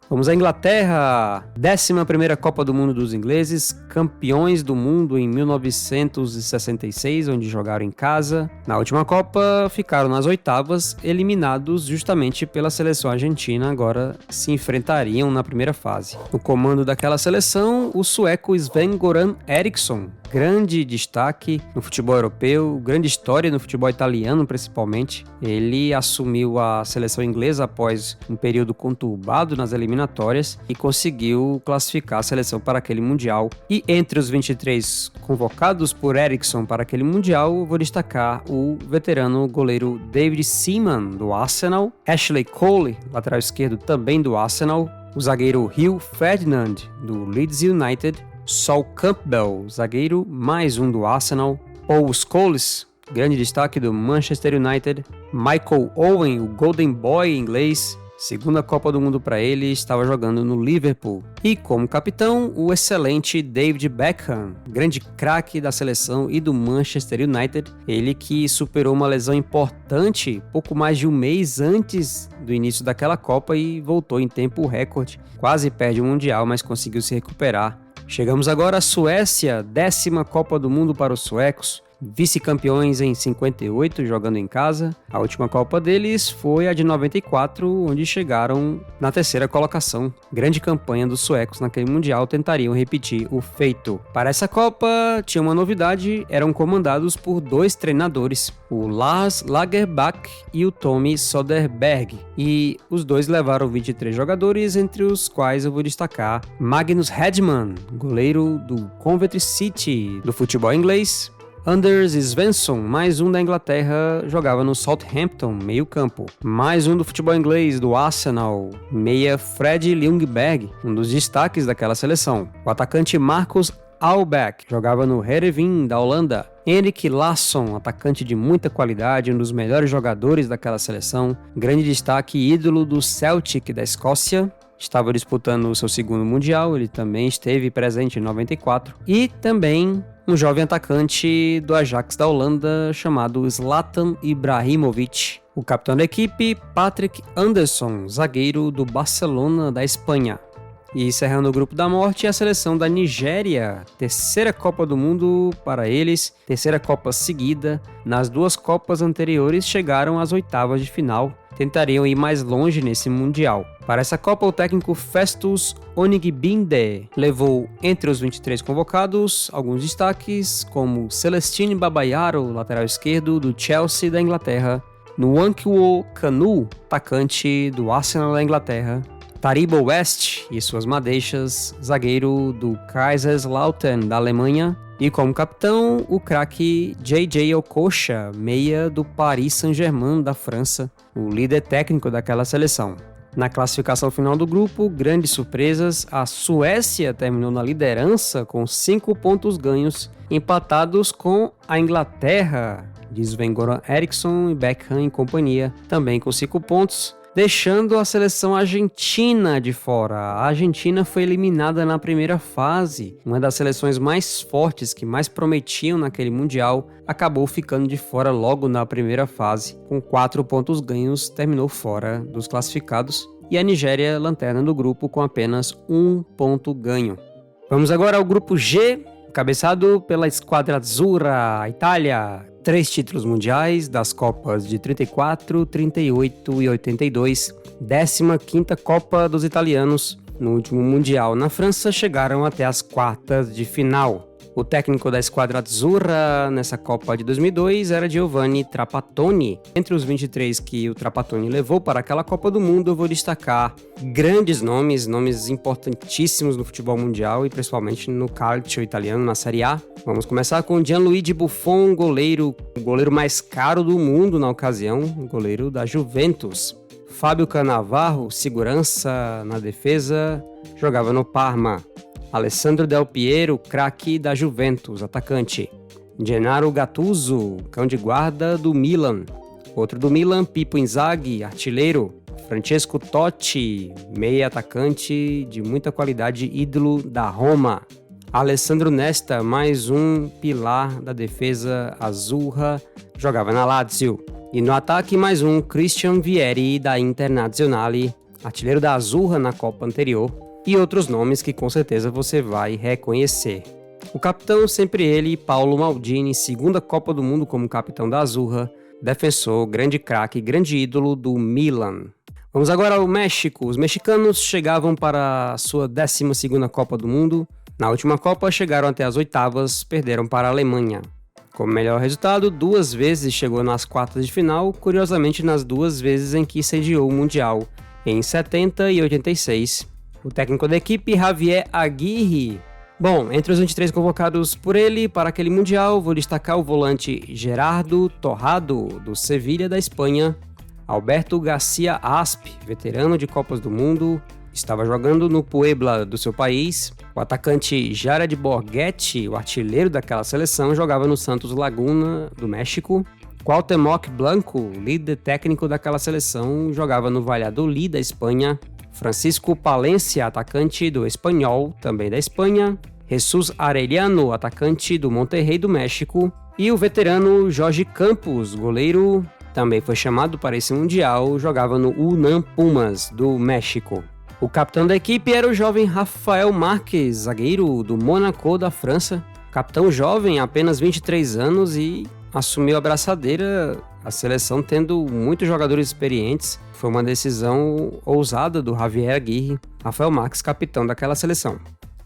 Vamos à Inglaterra, 11ª Copa do Mundo dos ingleses, campeões do mundo em 1966, onde jogaram em casa. Na última Copa, ficaram nas oitavas, eliminados justamente pela seleção argentina, agora se enfrentariam na primeira fase. No comando daquela seleção, o sueco Sven-Goran Eriksson, grande destaque no futebol europeu, grande história no futebol italiano principalmente. Ele assumiu a seleção inglesa após um período conturbado nas eliminatórias e conseguiu classificar a seleção para aquele Mundial. E entre os 23 convocados por Eriksson para aquele Mundial, eu vou destacar o veterano goleiro David Seaman, do Arsenal, Ashley Cole, lateral esquerdo também do Arsenal, o zagueiro Rio Ferdinand, do Leeds United, Sol Campbell, zagueiro, mais um do Arsenal, Paul Scholes, grande destaque do Manchester United, Michael Owen, o Golden Boy inglês, segunda Copa do Mundo para ele, estava jogando no Liverpool. E como capitão, o excelente David Beckham, grande craque da seleção e do Manchester United, ele que superou uma lesão importante pouco mais de um mês antes do início daquela Copa e voltou em tempo recorde, quase perde o Mundial, mas conseguiu se recuperar. Chegamos agora à Suécia, 10ª Copa do Mundo para os suecos, vice-campeões em 58, jogando em casa. A última Copa deles foi a de 94, onde chegaram na 3ª colocação. Grande campanha dos suecos naquele Mundial, tentariam repetir o feito. Para essa Copa, tinha uma novidade, eram comandados por 2 treinadores, o Lars Lagerbäck e o Tommy Soderberg. E os dois levaram 23 jogadores, entre os quais eu vou destacar Magnus Hedman, goleiro do Coventry City, do futebol inglês. Anders Svensson, mais um da Inglaterra, jogava no Southampton, meio campo. Mais um do futebol inglês, do Arsenal, meia Fred Ljungberg, um dos destaques daquela seleção. O atacante Marcus Albeck, jogava no Heerenveen, da Holanda. Henrik Larsson, atacante de muita qualidade, um dos melhores jogadores daquela seleção. Grande destaque, ídolo do Celtic da Escócia. Estava disputando o seu segundo Mundial, ele também esteve presente em 94. E também um jovem atacante do Ajax da Holanda chamado Zlatan Ibrahimovic. O capitão da equipe, Patrick Anderson, zagueiro do Barcelona da Espanha. E encerrando o grupo da morte, a seleção da Nigéria, 3ª Copa do Mundo para eles, 3ª Copa seguida. Nas 2 Copas anteriores chegaram às oitavas de final, tentariam ir mais longe nesse Mundial. Para essa Copa, o técnico Festus Onigbinde levou entre os 23 convocados alguns destaques, como Celestine Babayaro, lateral esquerdo do Chelsea da Inglaterra, Nwankwo Kanu, atacante do Arsenal da Inglaterra, Taribo West e suas madeixas, zagueiro do Kaiserslautern da Alemanha, e como capitão, o craque JJ Okocha, meia do Paris Saint-Germain da França, o líder técnico daquela seleção. Na classificação final do grupo, grandes surpresas, a Suécia terminou na liderança com 5 pontos ganhos, empatados com a Inglaterra, de Sven-Göran Eriksson e Beckham e companhia, também com 5 pontos, deixando a seleção argentina de fora. A Argentina foi eliminada na primeira fase, uma das seleções mais fortes que mais prometiam naquele Mundial, acabou ficando de fora logo na primeira fase, com 4 pontos ganhos, terminou fora dos classificados, e a Nigéria, lanterna do grupo, com apenas 1 ponto ganho. Vamos agora ao grupo G, cabeçado pela Squadra Azzurra, Itália. 3 títulos mundiais das Copas de 34, 38 e 82, 15ª Copa dos Italianos. No último Mundial na França, chegaram até as quartas de final. O técnico da Squadra Azzurra nessa Copa de 2002 era Giovanni Trapattoni. Entre os 23 que o Trapattoni levou para aquela Copa do Mundo, eu vou destacar grandes nomes importantíssimos no futebol mundial e principalmente no calcio italiano, na Série A. Vamos começar com Gianluigi Buffon, o goleiro mais caro do mundo na ocasião, o goleiro da Juventus. Fábio Cannavaro, segurança na defesa, jogava no Parma. Alessandro Del Piero, craque da Juventus, atacante. Gennaro Gattuso, cão de guarda do Milan. Outro do Milan, Pippo Inzaghi, artilheiro. Francesco Totti, meia atacante de muita qualidade, ídolo da Roma. Alessandro Nesta, mais um pilar da defesa azzurra, jogava na Lazio. E no ataque, mais um, Christian Vieri, da Internazionale, artilheiro da Azzurra na Copa anterior. E outros nomes que com certeza você vai reconhecer. O capitão, sempre ele, Paolo Maldini, segunda Copa do Mundo como capitão da Azzurra, defensor, grande craque, grande ídolo do Milan. Vamos agora ao México. Os mexicanos chegavam para a sua 12ª Copa do Mundo. Na última Copa chegaram até as oitavas, perderam para a Alemanha. Como melhor resultado, 2 vezes chegou nas quartas de final, curiosamente nas 2 vezes em que sediou o Mundial, em 70 e 86. O técnico da equipe, Javier Aguirre. Bom, entre os 23 convocados por ele para aquele Mundial, vou destacar o volante Gerardo Torrado, do Sevilha da Espanha. Alberto Garcia Asp, veterano de Copas do Mundo, estava jogando no Puebla do seu país. O atacante Jared Borghetti, o artilheiro daquela seleção, jogava no Santos Laguna, do México. Cuauhtémoc Blanco, líder técnico daquela seleção, jogava no Valladolid da Espanha. Francisco Palencia, atacante do Espanyol, também da Espanha. Jesus Arellano, atacante do Monterrey do México. E o veterano Jorge Campos, goleiro, também foi chamado para esse Mundial, jogava no UNAM Pumas do México. O capitão da equipe era o jovem Rafael Marques, zagueiro do Monaco da França. Capitão jovem, apenas 23 anos, e assumiu a braçadeira, a seleção tendo muitos jogadores experientes. Foi uma decisão ousada do Javier Aguirre, Rafael Marques, capitão daquela seleção.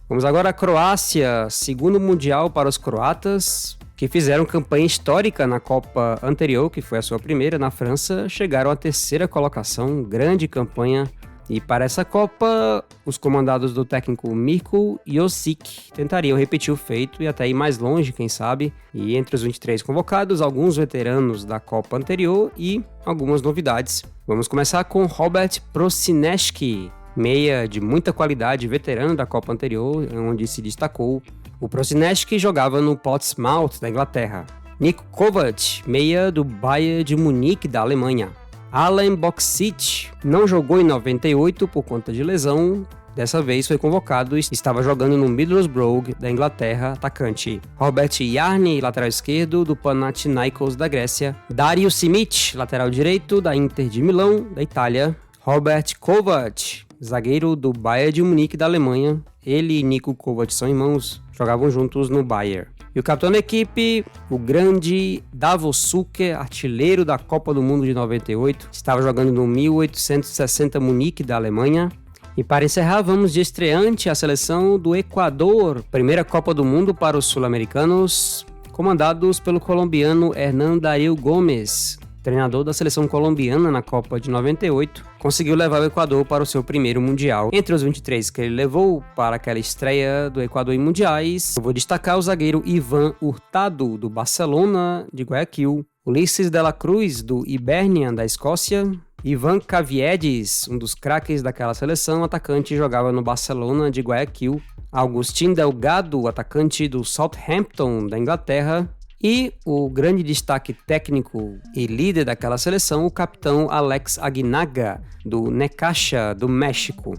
Vamos agora à Croácia, segundo Mundial para os croatas, que fizeram campanha histórica na Copa anterior, que foi a sua primeira na França, chegaram à 3ª colocação, grande campanha. E para essa Copa, os comandados do técnico Mirko Josic tentariam repetir o feito e até ir mais longe, quem sabe. E entre os 23 convocados, alguns veteranos da Copa anterior e algumas novidades. Vamos começar com Robert Prosinecki, meia de muita qualidade, veterano da Copa anterior, onde se destacou. O Prosinecki jogava no Portsmouth, da Inglaterra. Niko Kovac, meia do Bayern de Munique, da Alemanha. Alen Boksic não jogou em 98 por conta de lesão, dessa vez foi convocado e estava jogando no Middlesbrough da Inglaterra, atacante. Robert Jarni, lateral esquerdo do Panathinaikos da Grécia. Dario Simic, lateral direito da Inter de Milão, da Itália. Robert Kovac, zagueiro do Bayern de Munique da Alemanha. Ele e Niko Kovac são irmãos, jogavam juntos no Bayern. E o capitão da equipe, o grande Davor Suker, artilheiro da Copa do Mundo de 98, estava jogando no 1860 Munique da Alemanha. E para encerrar, vamos de estreante a seleção do Equador, primeira Copa do Mundo para os sul-americanos, comandados pelo colombiano Hernán Darío Gómez, treinador da seleção colombiana na Copa de 98, conseguiu levar o Equador para o seu primeiro Mundial. Entre os 23 que ele levou para aquela estreia do Equador em Mundiais, eu vou destacar o zagueiro Ivan Hurtado, do Barcelona de Guayaquil, Ulisses de la Cruz, do Hibernian da Escócia, Ivan Caviedes, um dos craques daquela seleção, atacante, jogava no Barcelona de Guayaquil. Agustín Delgado, atacante do Southampton da Inglaterra. E o grande destaque técnico e líder daquela seleção, o capitão Alex Aguinaga, do Necaxa, do México.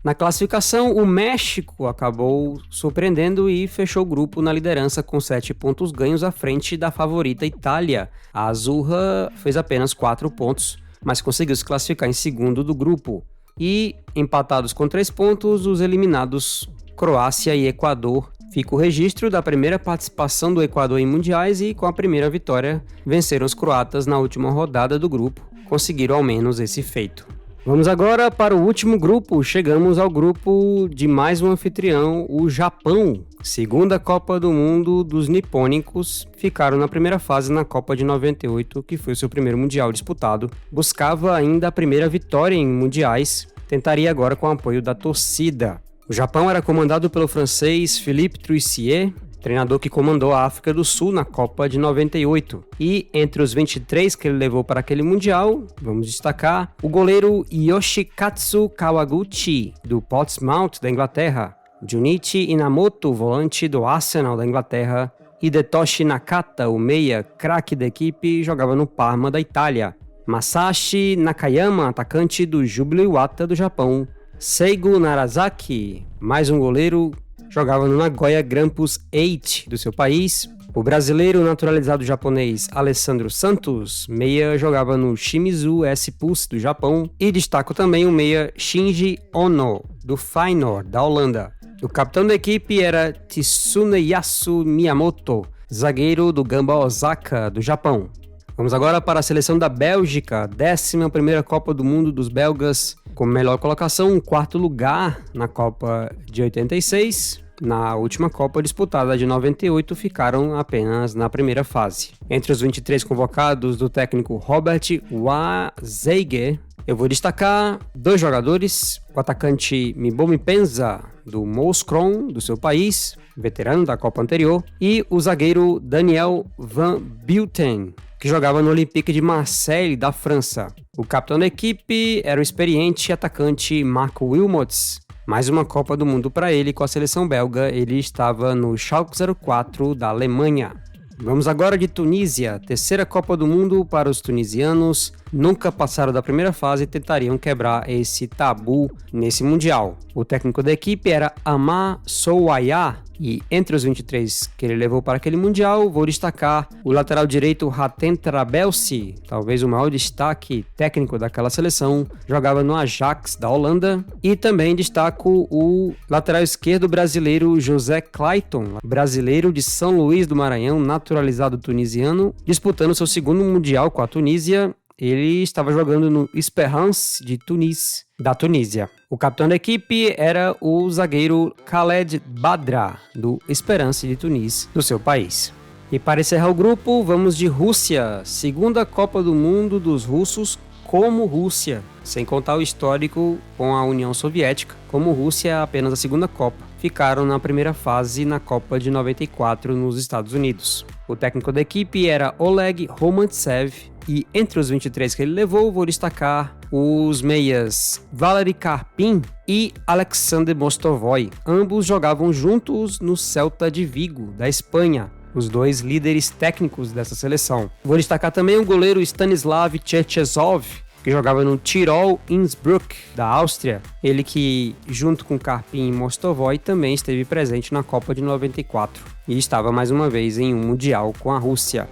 Na classificação, o México acabou surpreendendo e fechou o grupo na liderança com 7 pontos ganhos à frente da favorita Itália. A Azurra fez apenas 4 pontos, mas conseguiu se classificar em segundo do grupo. E, empatados com 3 pontos, os eliminados Croácia e Equador. Fica o registro da primeira participação do Equador em mundiais e, com a primeira vitória, venceram os croatas na última rodada do grupo. Conseguiram ao menos esse feito. Vamos agora para o último grupo. Chegamos ao grupo de mais um anfitrião, o Japão. Segunda Copa do Mundo dos nipônicos, ficaram na primeira fase na Copa de 98, que foi o seu primeiro mundial disputado. Buscava ainda a primeira vitória em mundiais, tentaria agora com o apoio da torcida. O Japão era comandado pelo francês Philippe Troussier, treinador que comandou a África do Sul na Copa de 98. E entre os 23 que ele levou para aquele Mundial, vamos destacar o goleiro Yoshikatsu Kawaguchi, do Portsmouth, da Inglaterra, Junichi Inamoto, volante do Arsenal da Inglaterra, e Hidetoshi Nakata, o meia, craque da equipe, jogava no Parma da Itália, Masashi Nakayama, atacante do Jubilee-Iwata do Japão, Seigo Narazaki, mais um goleiro, jogava no Nagoya Grampus 8 do seu país. O brasileiro naturalizado japonês Alessandro Santos, meia, jogava no Shimizu S-Pulse do Japão. E destaco também o meia Shinji Ono, do Feyenoord da Holanda. O capitão da equipe era Tsuneyasu Miyamoto, zagueiro do Gamba Osaka do Japão. Vamos agora para a seleção da Bélgica, 11ª Copa do Mundo dos belgas, com melhor colocação, 4º lugar na Copa de 86. Na última Copa disputada de 98, ficaram apenas na primeira fase. Entre os 23 convocados do técnico Robert Wazeiger, eu vou destacar 2 jogadores, o atacante Mibomi Penza, do Mouscron, do seu país, veterano da Copa anterior, e o zagueiro Daniel Van Buiten, que jogava no Olympique de Marseille, da França. O capitão da equipe era o experiente atacante Marco Wilmots. Mais uma Copa do Mundo para ele com a seleção belga, ele estava no Schalke 04 da Alemanha. Vamos agora de Tunísia, 3ª Copa do Mundo para os tunisianos. Nunca passaram da primeira fase e tentariam quebrar esse tabu nesse Mundial. O técnico da equipe era Amar Souaya, e entre os 23 que ele levou para aquele Mundial, vou destacar o lateral direito Hatem Trabelsi, talvez o maior destaque técnico daquela seleção, jogava no Ajax da Holanda, e também destaco o lateral esquerdo brasileiro José Clayton, brasileiro de São Luís do Maranhão, naturalizado tunisiano, disputando seu segundo Mundial com a Tunísia. Ele estava jogando no Esperance de Tunis, da Tunísia. O capitão da equipe era o zagueiro Khaled Badra, do Esperance de Tunis, do seu país. E para encerrar o grupo, vamos de Rússia, 2ª Copa do Mundo dos russos como Rússia, sem contar o histórico com a União Soviética. Como Rússia, apenas a 2ª Copa. Ficaram na primeira fase na Copa de 94 nos Estados Unidos. O técnico da equipe era Oleg Romantsev, e entre os 23 que ele levou, vou destacar os meias Valery Karpin e Alexander Mostovoy. Ambos jogavam juntos no Celta de Vigo, da Espanha, os 2 líderes técnicos dessa seleção. Vou destacar também o goleiro Stanislav Cherchesov, que jogava no Tirol Innsbruck, da Áustria. Ele que, junto com Karpin e Mostovoy, também esteve presente na Copa de 94 e estava mais uma vez em um Mundial com a Rússia.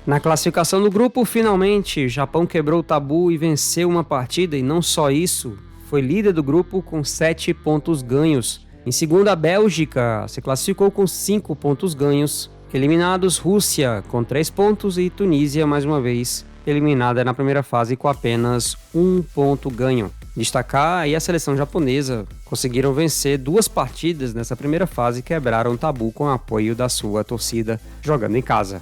Na classificação do grupo, finalmente, Japão quebrou o tabu e venceu uma partida, e não só isso, foi líder do grupo com 7 pontos ganhos. Em segundo, a Bélgica se classificou com 5 pontos ganhos. Eliminados, Rússia com 3 pontos e Tunísia, mais uma vez, eliminada na primeira fase com apenas 1 ponto ganho. Destacar aí a seleção japonesa, conseguiram vencer 2 partidas nessa primeira fase e quebraram o tabu com o apoio da sua torcida jogando em casa.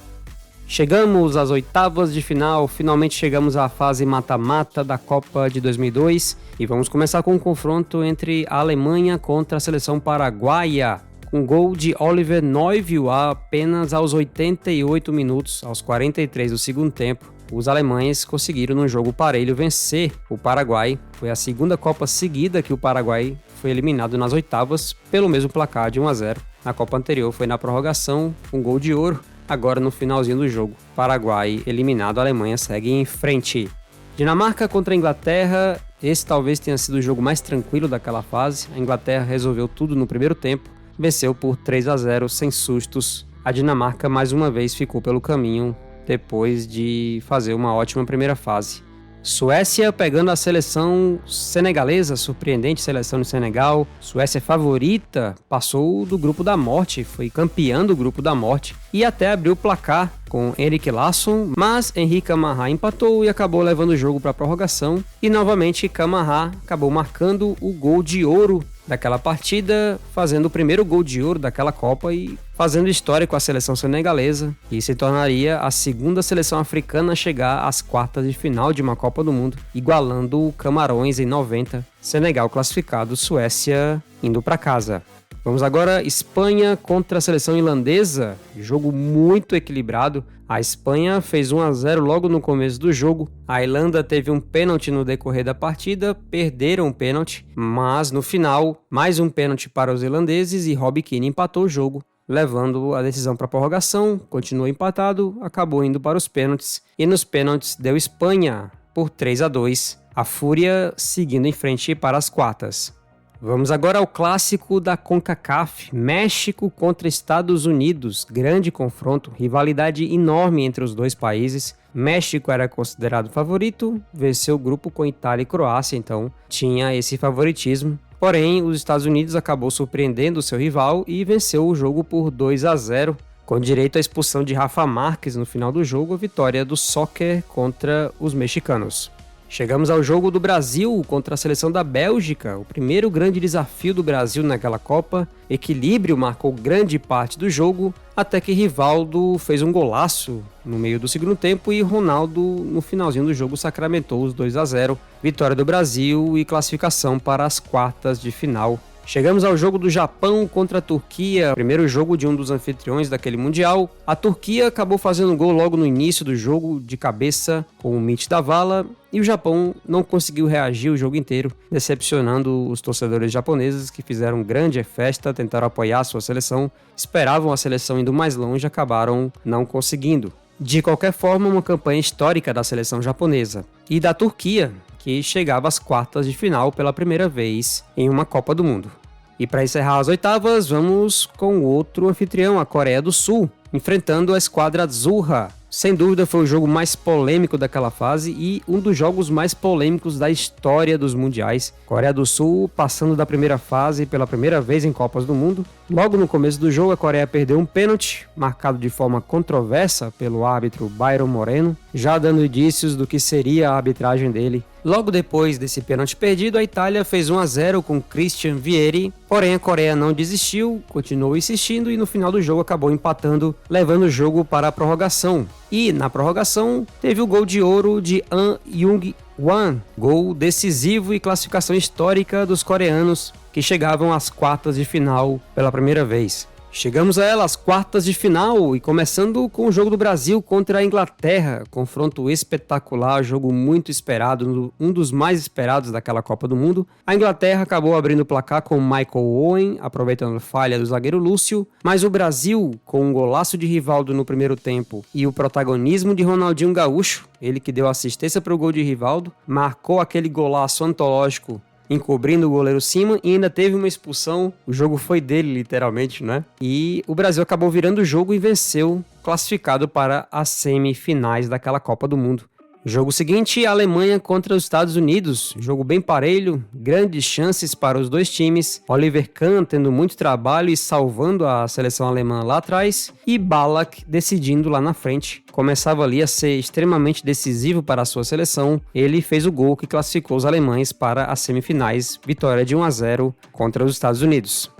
Chegamos às oitavas de final, finalmente chegamos à fase mata-mata da Copa de 2002 e vamos começar com um confronto entre a Alemanha contra a seleção paraguaia, com gol de Oliver Neuville apenas aos 88 minutos, aos 43 do segundo tempo. os alemães conseguiram num jogo parelho vencer o Paraguai. Foi a segunda Copa seguida que o Paraguai foi eliminado nas oitavas pelo mesmo placar de 1-0. Na Copa anterior foi na prorrogação, um gol de ouro. Agora no finalzinho do jogo, Paraguai eliminado, a Alemanha segue em frente. Dinamarca contra a Inglaterra, esse talvez tenha sido o jogo mais tranquilo daquela fase. A Inglaterra resolveu tudo no primeiro tempo, venceu por 3-0 sem sustos. A Dinamarca mais uma vez ficou pelo caminho depois de fazer uma ótima primeira fase. Suécia pegando a seleção senegalesa, surpreendente seleção de Senegal. Suécia favorita, passou do grupo da morte, foi campeã do grupo da morte e até abriu o placar com Henrik Larsson, mas Henri Camara empatou e acabou levando o jogo para a prorrogação. E novamente Camara acabou marcando o gol de ouro daquela partida, fazendo o primeiro gol de ouro daquela Copa e fazendo história com a seleção senegalesa, e se tornaria a segunda seleção africana a chegar às quartas de final de uma Copa do Mundo, igualando o Camarões em 90, Senegal classificado, Suécia indo para casa. Vamos agora, Espanha contra a seleção irlandesa, jogo muito equilibrado. A Espanha fez 1-0 logo no começo do jogo. A Irlanda teve um pênalti no decorrer da partida, perderam o pênalti, mas no final, mais um pênalti para os irlandeses e Robbie Keane empatou o jogo, levando a decisão para a prorrogação. Continuou empatado, acabou indo para os pênaltis e nos pênaltis deu Espanha por 3-2, a Fúria seguindo em frente para as quartas. Vamos agora ao clássico da CONCACAF, México contra Estados Unidos, grande confronto, rivalidade enorme entre os dois países. México era considerado favorito, venceu o grupo com Itália e Croácia, então tinha esse favoritismo. Porém, os Estados Unidos acabou surpreendendo o seu rival e venceu o jogo por 2-0, com direito à expulsão de Rafa Márquez no final do jogo, a vitória do Soccer contra os mexicanos. Chegamos ao jogo do Brasil contra a seleção da Bélgica, o primeiro grande desafio do Brasil naquela Copa. Equilíbrio marcou grande parte do jogo, até que Rivaldo fez um golaço no meio do segundo tempo e Ronaldo, no finalzinho do jogo, sacramentou os 2-0. Vitória do Brasil e classificação para as quartas de final. Chegamos ao jogo do Japão contra a Turquia, primeiro jogo de um dos anfitriões daquele Mundial. A Turquia acabou fazendo um gol logo no início do jogo, de cabeça, com o Mitch Davala, e o Japão não conseguiu reagir o jogo inteiro, decepcionando os torcedores japoneses que fizeram grande festa, tentaram apoiar a sua seleção, esperavam a seleção indo mais longe e acabaram não conseguindo. De qualquer forma, uma campanha histórica da seleção japonesa e da Turquia, que chegava às quartas de final pela primeira vez em uma Copa do Mundo. E para encerrar as oitavas, vamos com outro anfitrião, a Coreia do Sul, enfrentando a Esquadra Azzurra. Sem dúvida foi o jogo mais polêmico daquela fase e um dos jogos mais polêmicos da história dos mundiais. Coreia do Sul passando da primeira fase pela primeira vez em Copas do Mundo. Logo no começo do jogo, a Coreia perdeu um pênalti, marcado de forma controversa pelo árbitro Byron Moreno, já dando indícios do que seria a arbitragem dele. Logo depois desse pênalti perdido, a Itália fez 1-0 com Christian Vieri, porém a Coreia não desistiu, continuou insistindo e no final do jogo acabou empatando, levando o jogo para a prorrogação. E na prorrogação teve o gol de ouro de An Jung-hwan, gol decisivo e classificação histórica dos coreanos que chegavam às quartas de final pela primeira vez. Chegamos a ela, às quartas de final, e começando com o jogo do Brasil contra a Inglaterra, confronto espetacular, jogo muito esperado, um dos mais esperados daquela Copa do Mundo. A Inglaterra acabou abrindo o placar com Michael Owen, aproveitando a falha do zagueiro Lúcio, mas o Brasil, com um golaço de Rivaldo no primeiro tempo e o protagonismo de Ronaldinho Gaúcho, ele que deu assistência para o gol de Rivaldo, marcou aquele golaço antológico, encobrindo o goleiro Simon, e ainda teve uma expulsão. O jogo foi dele, literalmente, né? E o Brasil acabou virando o jogo e venceu, classificado para as semifinais daquela Copa do Mundo. Jogo seguinte, a Alemanha contra os Estados Unidos. Jogo bem parelho, grandes chances para os dois times. Oliver Kahn tendo muito trabalho e salvando a seleção alemã lá atrás. E Ballack decidindo lá na frente. Começava ali a ser extremamente decisivo para a sua seleção. Ele fez o gol que classificou os alemães para as semifinais. Vitória de 1-0 contra os Estados Unidos.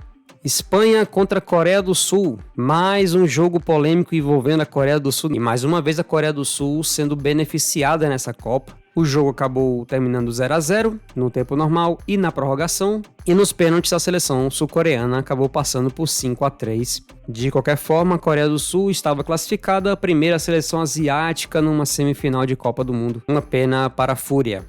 Espanha contra a Coreia do Sul, mais um jogo polêmico envolvendo a Coreia do Sul e mais uma vez a Coreia do Sul sendo beneficiada nessa Copa. O jogo acabou terminando 0-0 no tempo normal e na prorrogação, e nos pênaltis a seleção sul-coreana acabou passando por 5-3. De qualquer forma, a Coreia do Sul estava classificada, a primeira seleção asiática numa semifinal de Copa do Mundo. Uma pena para a Fúria.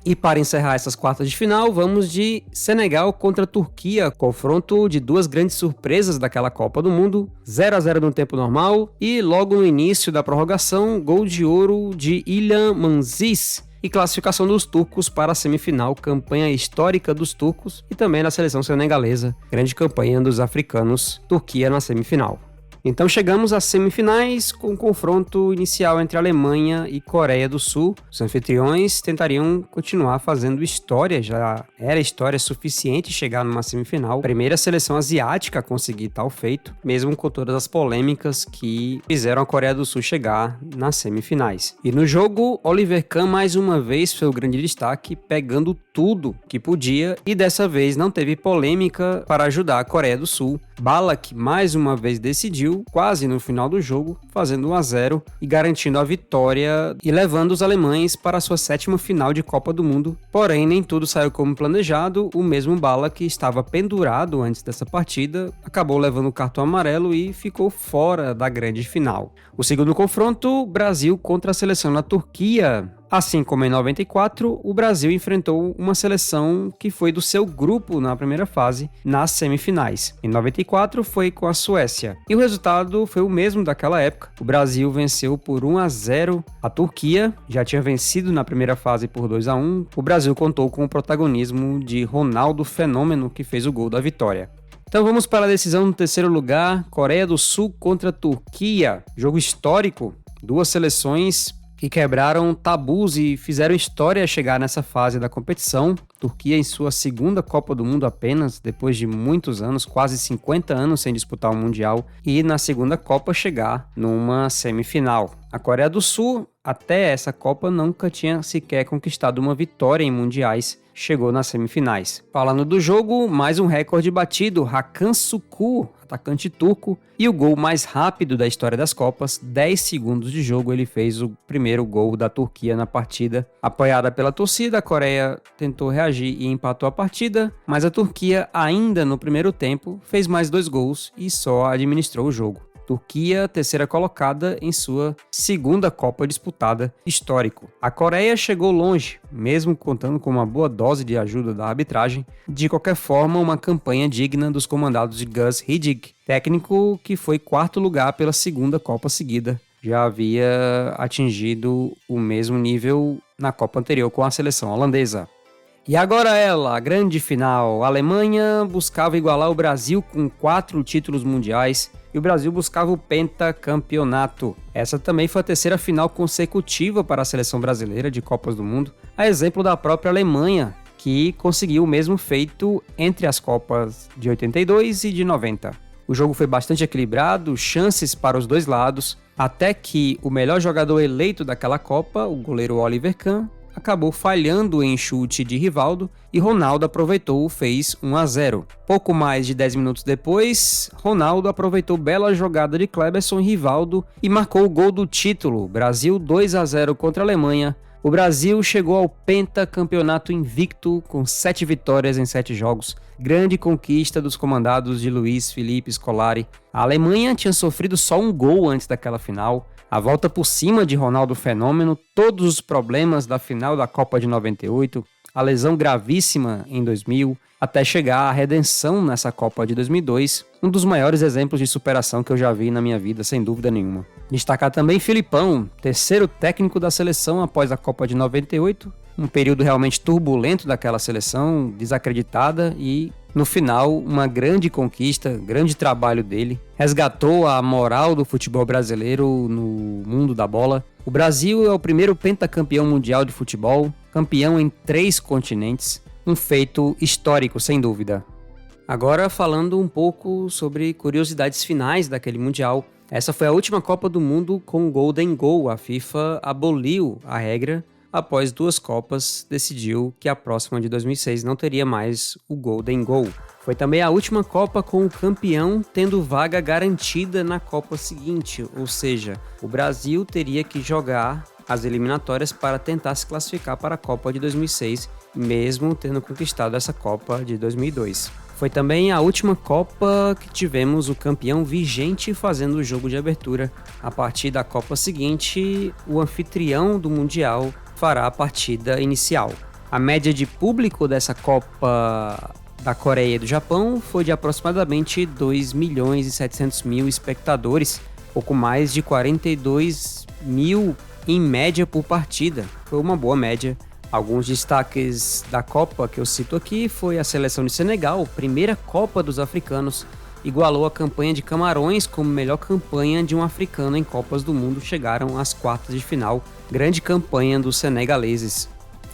E para encerrar essas quartas de final, vamos de Senegal contra Turquia, confronto de duas grandes surpresas daquela Copa do Mundo, 0-0 no tempo normal e logo no início da prorrogação, gol de ouro de Ilhan Manziz e classificação dos turcos para a semifinal, campanha histórica dos turcos e também da seleção senegalesa, grande campanha dos africanos, Turquia na semifinal. Então chegamos às semifinais com o confronto inicial entre Alemanha e Coreia do Sul. Os anfitriões tentariam continuar fazendo história, já era história suficiente chegar numa semifinal. Primeira seleção asiática a conseguir tal feito, mesmo com todas as polêmicas que fizeram a Coreia do Sul chegar nas semifinais. E no jogo, Oliver Kahn mais uma vez foi o grande destaque, pegando tudo que podia e dessa vez não teve polêmica para ajudar a Coreia do Sul. Ballack mais uma vez decidiu, quase no final do jogo, fazendo 1-0 e garantindo a vitória e levando os alemães para a sua 7ª final de Copa do Mundo. Porém, nem tudo saiu como planejado, o mesmo Ballack estava pendurado antes dessa partida, acabou levando o cartão amarelo e ficou fora da grande final. O segundo confronto, Brasil contra a seleção da Turquia. Assim como em 94, o Brasil enfrentou uma seleção que foi do seu grupo na primeira fase, nas semifinais. Em 94 foi com a Suécia. E o resultado foi o mesmo daquela época. O Brasil venceu por 1-0 a Turquia, já tinha vencido na primeira fase por 2-1. O Brasil contou com o protagonismo de Ronaldo Fenômeno, que fez o gol da vitória. Então vamos para a decisão no terceiro lugar, Coreia do Sul contra Turquia. Jogo histórico, duas seleções que quebraram tabus e fizeram história chegar nessa fase da competição. Turquia em sua segunda Copa do Mundo apenas, depois de muitos anos, quase 50 anos sem disputar um Mundial, e na segunda Copa chegar numa semifinal. A Coreia do Sul, até essa Copa, nunca tinha sequer conquistado uma vitória em mundiais, chegou nas semifinais. Falando do jogo, mais um recorde batido, Hakan Sukur, atacante turco, e o gol mais rápido da história das Copas, 10 segundos de jogo, ele fez o primeiro gol da Turquia na partida. Apoiada pela torcida, a Coreia tentou reagir e empatou a partida, mas a Turquia, ainda no primeiro tempo, fez mais 2 gols e só administrou o jogo. Turquia, terceira colocada em sua segunda Copa disputada, histórico. A Coreia chegou longe, mesmo contando com uma boa dose de ajuda da arbitragem. De qualquer forma, uma campanha digna dos comandados de Gus Hiddink, técnico que foi 4º lugar pela segunda Copa seguida. Já havia atingido o mesmo nível na Copa anterior com a seleção holandesa. E agora ela, a grande final. A Alemanha buscava igualar o Brasil com 4 títulos mundiais e o Brasil buscava o pentacampeonato. Essa também foi a terceira final consecutiva para a seleção brasileira de Copas do Mundo, a exemplo da própria Alemanha, que conseguiu o mesmo feito entre as Copas de 82 e de 90. O jogo foi bastante equilibrado, chances para os dois lados, até que o melhor jogador eleito daquela Copa, o goleiro Oliver Kahn, acabou falhando em chute de Rivaldo e Ronaldo aproveitou, fez 1-0. Pouco mais de 10 minutos depois, Ronaldo aproveitou bela jogada de Kleberson e Rivaldo e marcou o gol do título. Brasil 2-0 contra a Alemanha. O Brasil chegou ao pentacampeonato invicto com 7 vitórias em 7 jogos. Grande conquista dos comandados de Luiz Felipe Scolari. A Alemanha tinha sofrido só um gol antes daquela final. A volta por cima de Ronaldo Fenômeno, todos os problemas da final da Copa de 98, a lesão gravíssima em 2000, até chegar à redenção nessa Copa de 2002, um dos maiores exemplos de superação que eu já vi na minha vida, sem dúvida nenhuma. Destacar também Filipão, terceiro técnico da seleção após a Copa de 98, um período realmente turbulento daquela seleção, desacreditada e, no final, uma grande conquista, grande trabalho dele. Resgatou a moral do futebol brasileiro no mundo da bola. O Brasil é o primeiro pentacampeão mundial de futebol, campeão em 3 continentes, um feito histórico, sem dúvida. Agora, falando um pouco sobre curiosidades finais daquele Mundial. Essa foi a última Copa do Mundo com Golden Goal. A FIFA aboliu a regra. Após 2 Copas, decidiu que a próxima de 2006 não teria mais o Golden Goal. Foi também a última Copa com o campeão tendo vaga garantida na Copa seguinte, ou seja, o Brasil teria que jogar as eliminatórias para tentar se classificar para a Copa de 2006, mesmo tendo conquistado essa Copa de 2002. Foi também a última Copa que tivemos o campeão vigente fazendo o jogo de abertura. A partir da Copa seguinte, o anfitrião do Mundial fará a partida inicial. A média de público dessa Copa da Coreia e do Japão foi de aproximadamente 2.700.000 espectadores, pouco mais de 42 mil em média por partida. Foi uma boa média. Alguns destaques da Copa que eu cito aqui foi a seleção de Senegal, primeira Copa dos africanos, igualou a campanha de Camarões como melhor campanha de um africano em Copas do Mundo, chegaram às quartas de final, grande campanha dos senegaleses.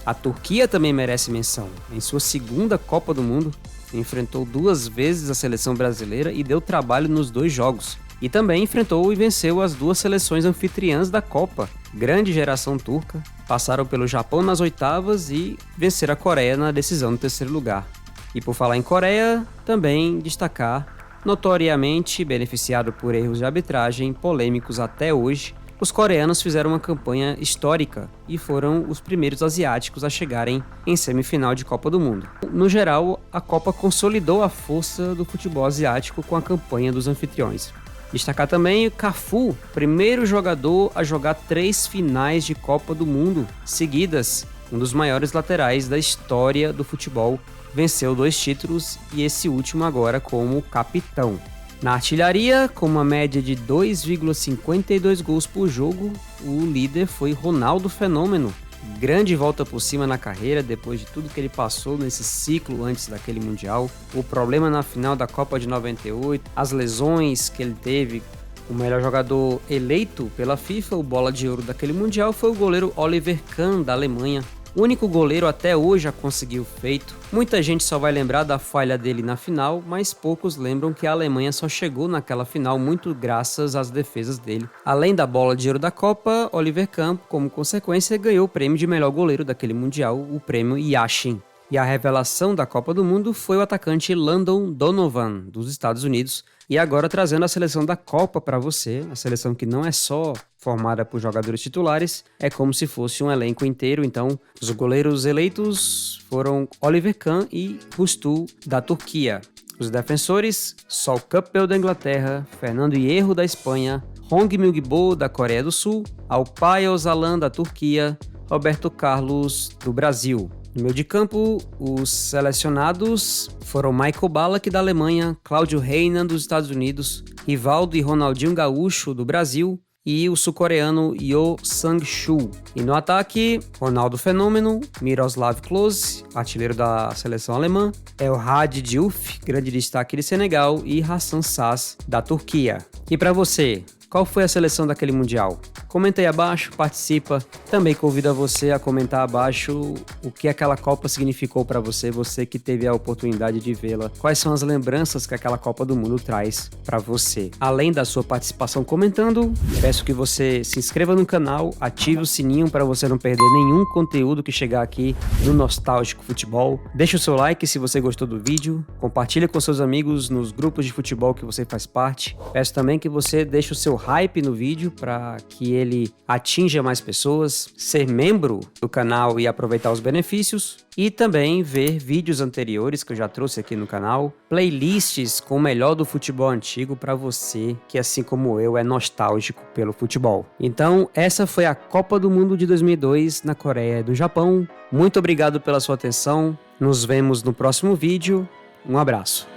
A Turquia também merece menção, em sua segunda Copa do Mundo, enfrentou 2 vezes a seleção brasileira e deu trabalho nos 2 jogos. E também enfrentou e venceu as 2 seleções anfitriãs da Copa, grande geração turca, passaram pelo Japão nas oitavas e venceram a Coreia na decisão no 3º lugar. E por falar em Coreia, também destacar, notoriamente beneficiado por erros de arbitragem polêmicos até hoje, os coreanos fizeram uma campanha histórica e foram os primeiros asiáticos a chegarem em semifinal de Copa do Mundo. No geral, a Copa consolidou a força do futebol asiático com a campanha dos anfitriões. Destacar também o Cafu, primeiro jogador a jogar 3 finais de Copa do Mundo seguidas, um dos maiores laterais da história do futebol, venceu 2 títulos e esse último agora como capitão. Na artilharia, com uma média de 2,52 gols por jogo, o líder foi Ronaldo Fenômeno. Grande volta por cima na carreira, depois de tudo que ele passou nesse ciclo antes daquele Mundial. O problema na final da Copa de 98, as lesões que ele teve. O melhor jogador eleito pela FIFA, o bola de ouro daquele Mundial, foi o goleiro Oliver Kahn, da Alemanha. O único goleiro até hoje a conseguir o feito. Muita gente só vai lembrar da falha dele na final, mas poucos lembram que a Alemanha só chegou naquela final muito graças às defesas dele. Além da bola de ouro da Copa, Oliver Kahn, como consequência, ganhou o prêmio de melhor goleiro daquele Mundial, o prêmio Yashin. E a revelação da Copa do Mundo foi o atacante Landon Donovan, dos Estados Unidos, e agora trazendo a seleção da Copa para você, a seleção que não é só formada por jogadores titulares, é como se fosse um elenco inteiro. Então, os goleiros eleitos foram Oliver Kahn e Rustu, da Turquia. Os defensores, Sol Campbell, da Inglaterra, Fernando Hierro, da Espanha, Hong Myung-bo, da Coreia do Sul, Alpay Ozalan, da Turquia, Roberto Carlos, do Brasil. No meio de campo, os selecionados foram Michael Ballack, da Alemanha, Cláudio Reinan, dos Estados Unidos, Rivaldo e Ronaldinho Gaúcho, do Brasil, e o sul-coreano Yo Sang-chul. E no ataque, Ronaldo Fenômeno, Miroslav Klose, artilheiro da seleção alemã, El Hadji Diouf, grande destaque de Senegal, e Hassan Sass, da Turquia. E para você, qual foi a seleção daquele Mundial? Comenta aí abaixo, participa. Também convido você a comentar abaixo o que aquela Copa significou para você, você que teve a oportunidade de vê-la. Quais são as lembranças que aquela Copa do Mundo traz para você? Além da sua participação comentando, peço que você se inscreva no canal, ative o sininho para você não perder nenhum conteúdo que chegar aqui no Nostálgico Futebol. Deixe o seu like se você gostou do vídeo, compartilhe com seus amigos nos grupos de futebol que você faz parte. Peço também que você deixe o seu hype no vídeo para que ele atinja mais pessoas, ser membro do canal e aproveitar os benefícios, e também ver vídeos anteriores que eu já trouxe aqui no canal, playlists com o melhor do futebol antigo para você que, assim como eu, é nostálgico pelo futebol. Então, essa foi a Copa do Mundo de 2002 na Coreia e do Japão. Muito obrigado pela sua atenção, nos vemos no próximo vídeo, um abraço.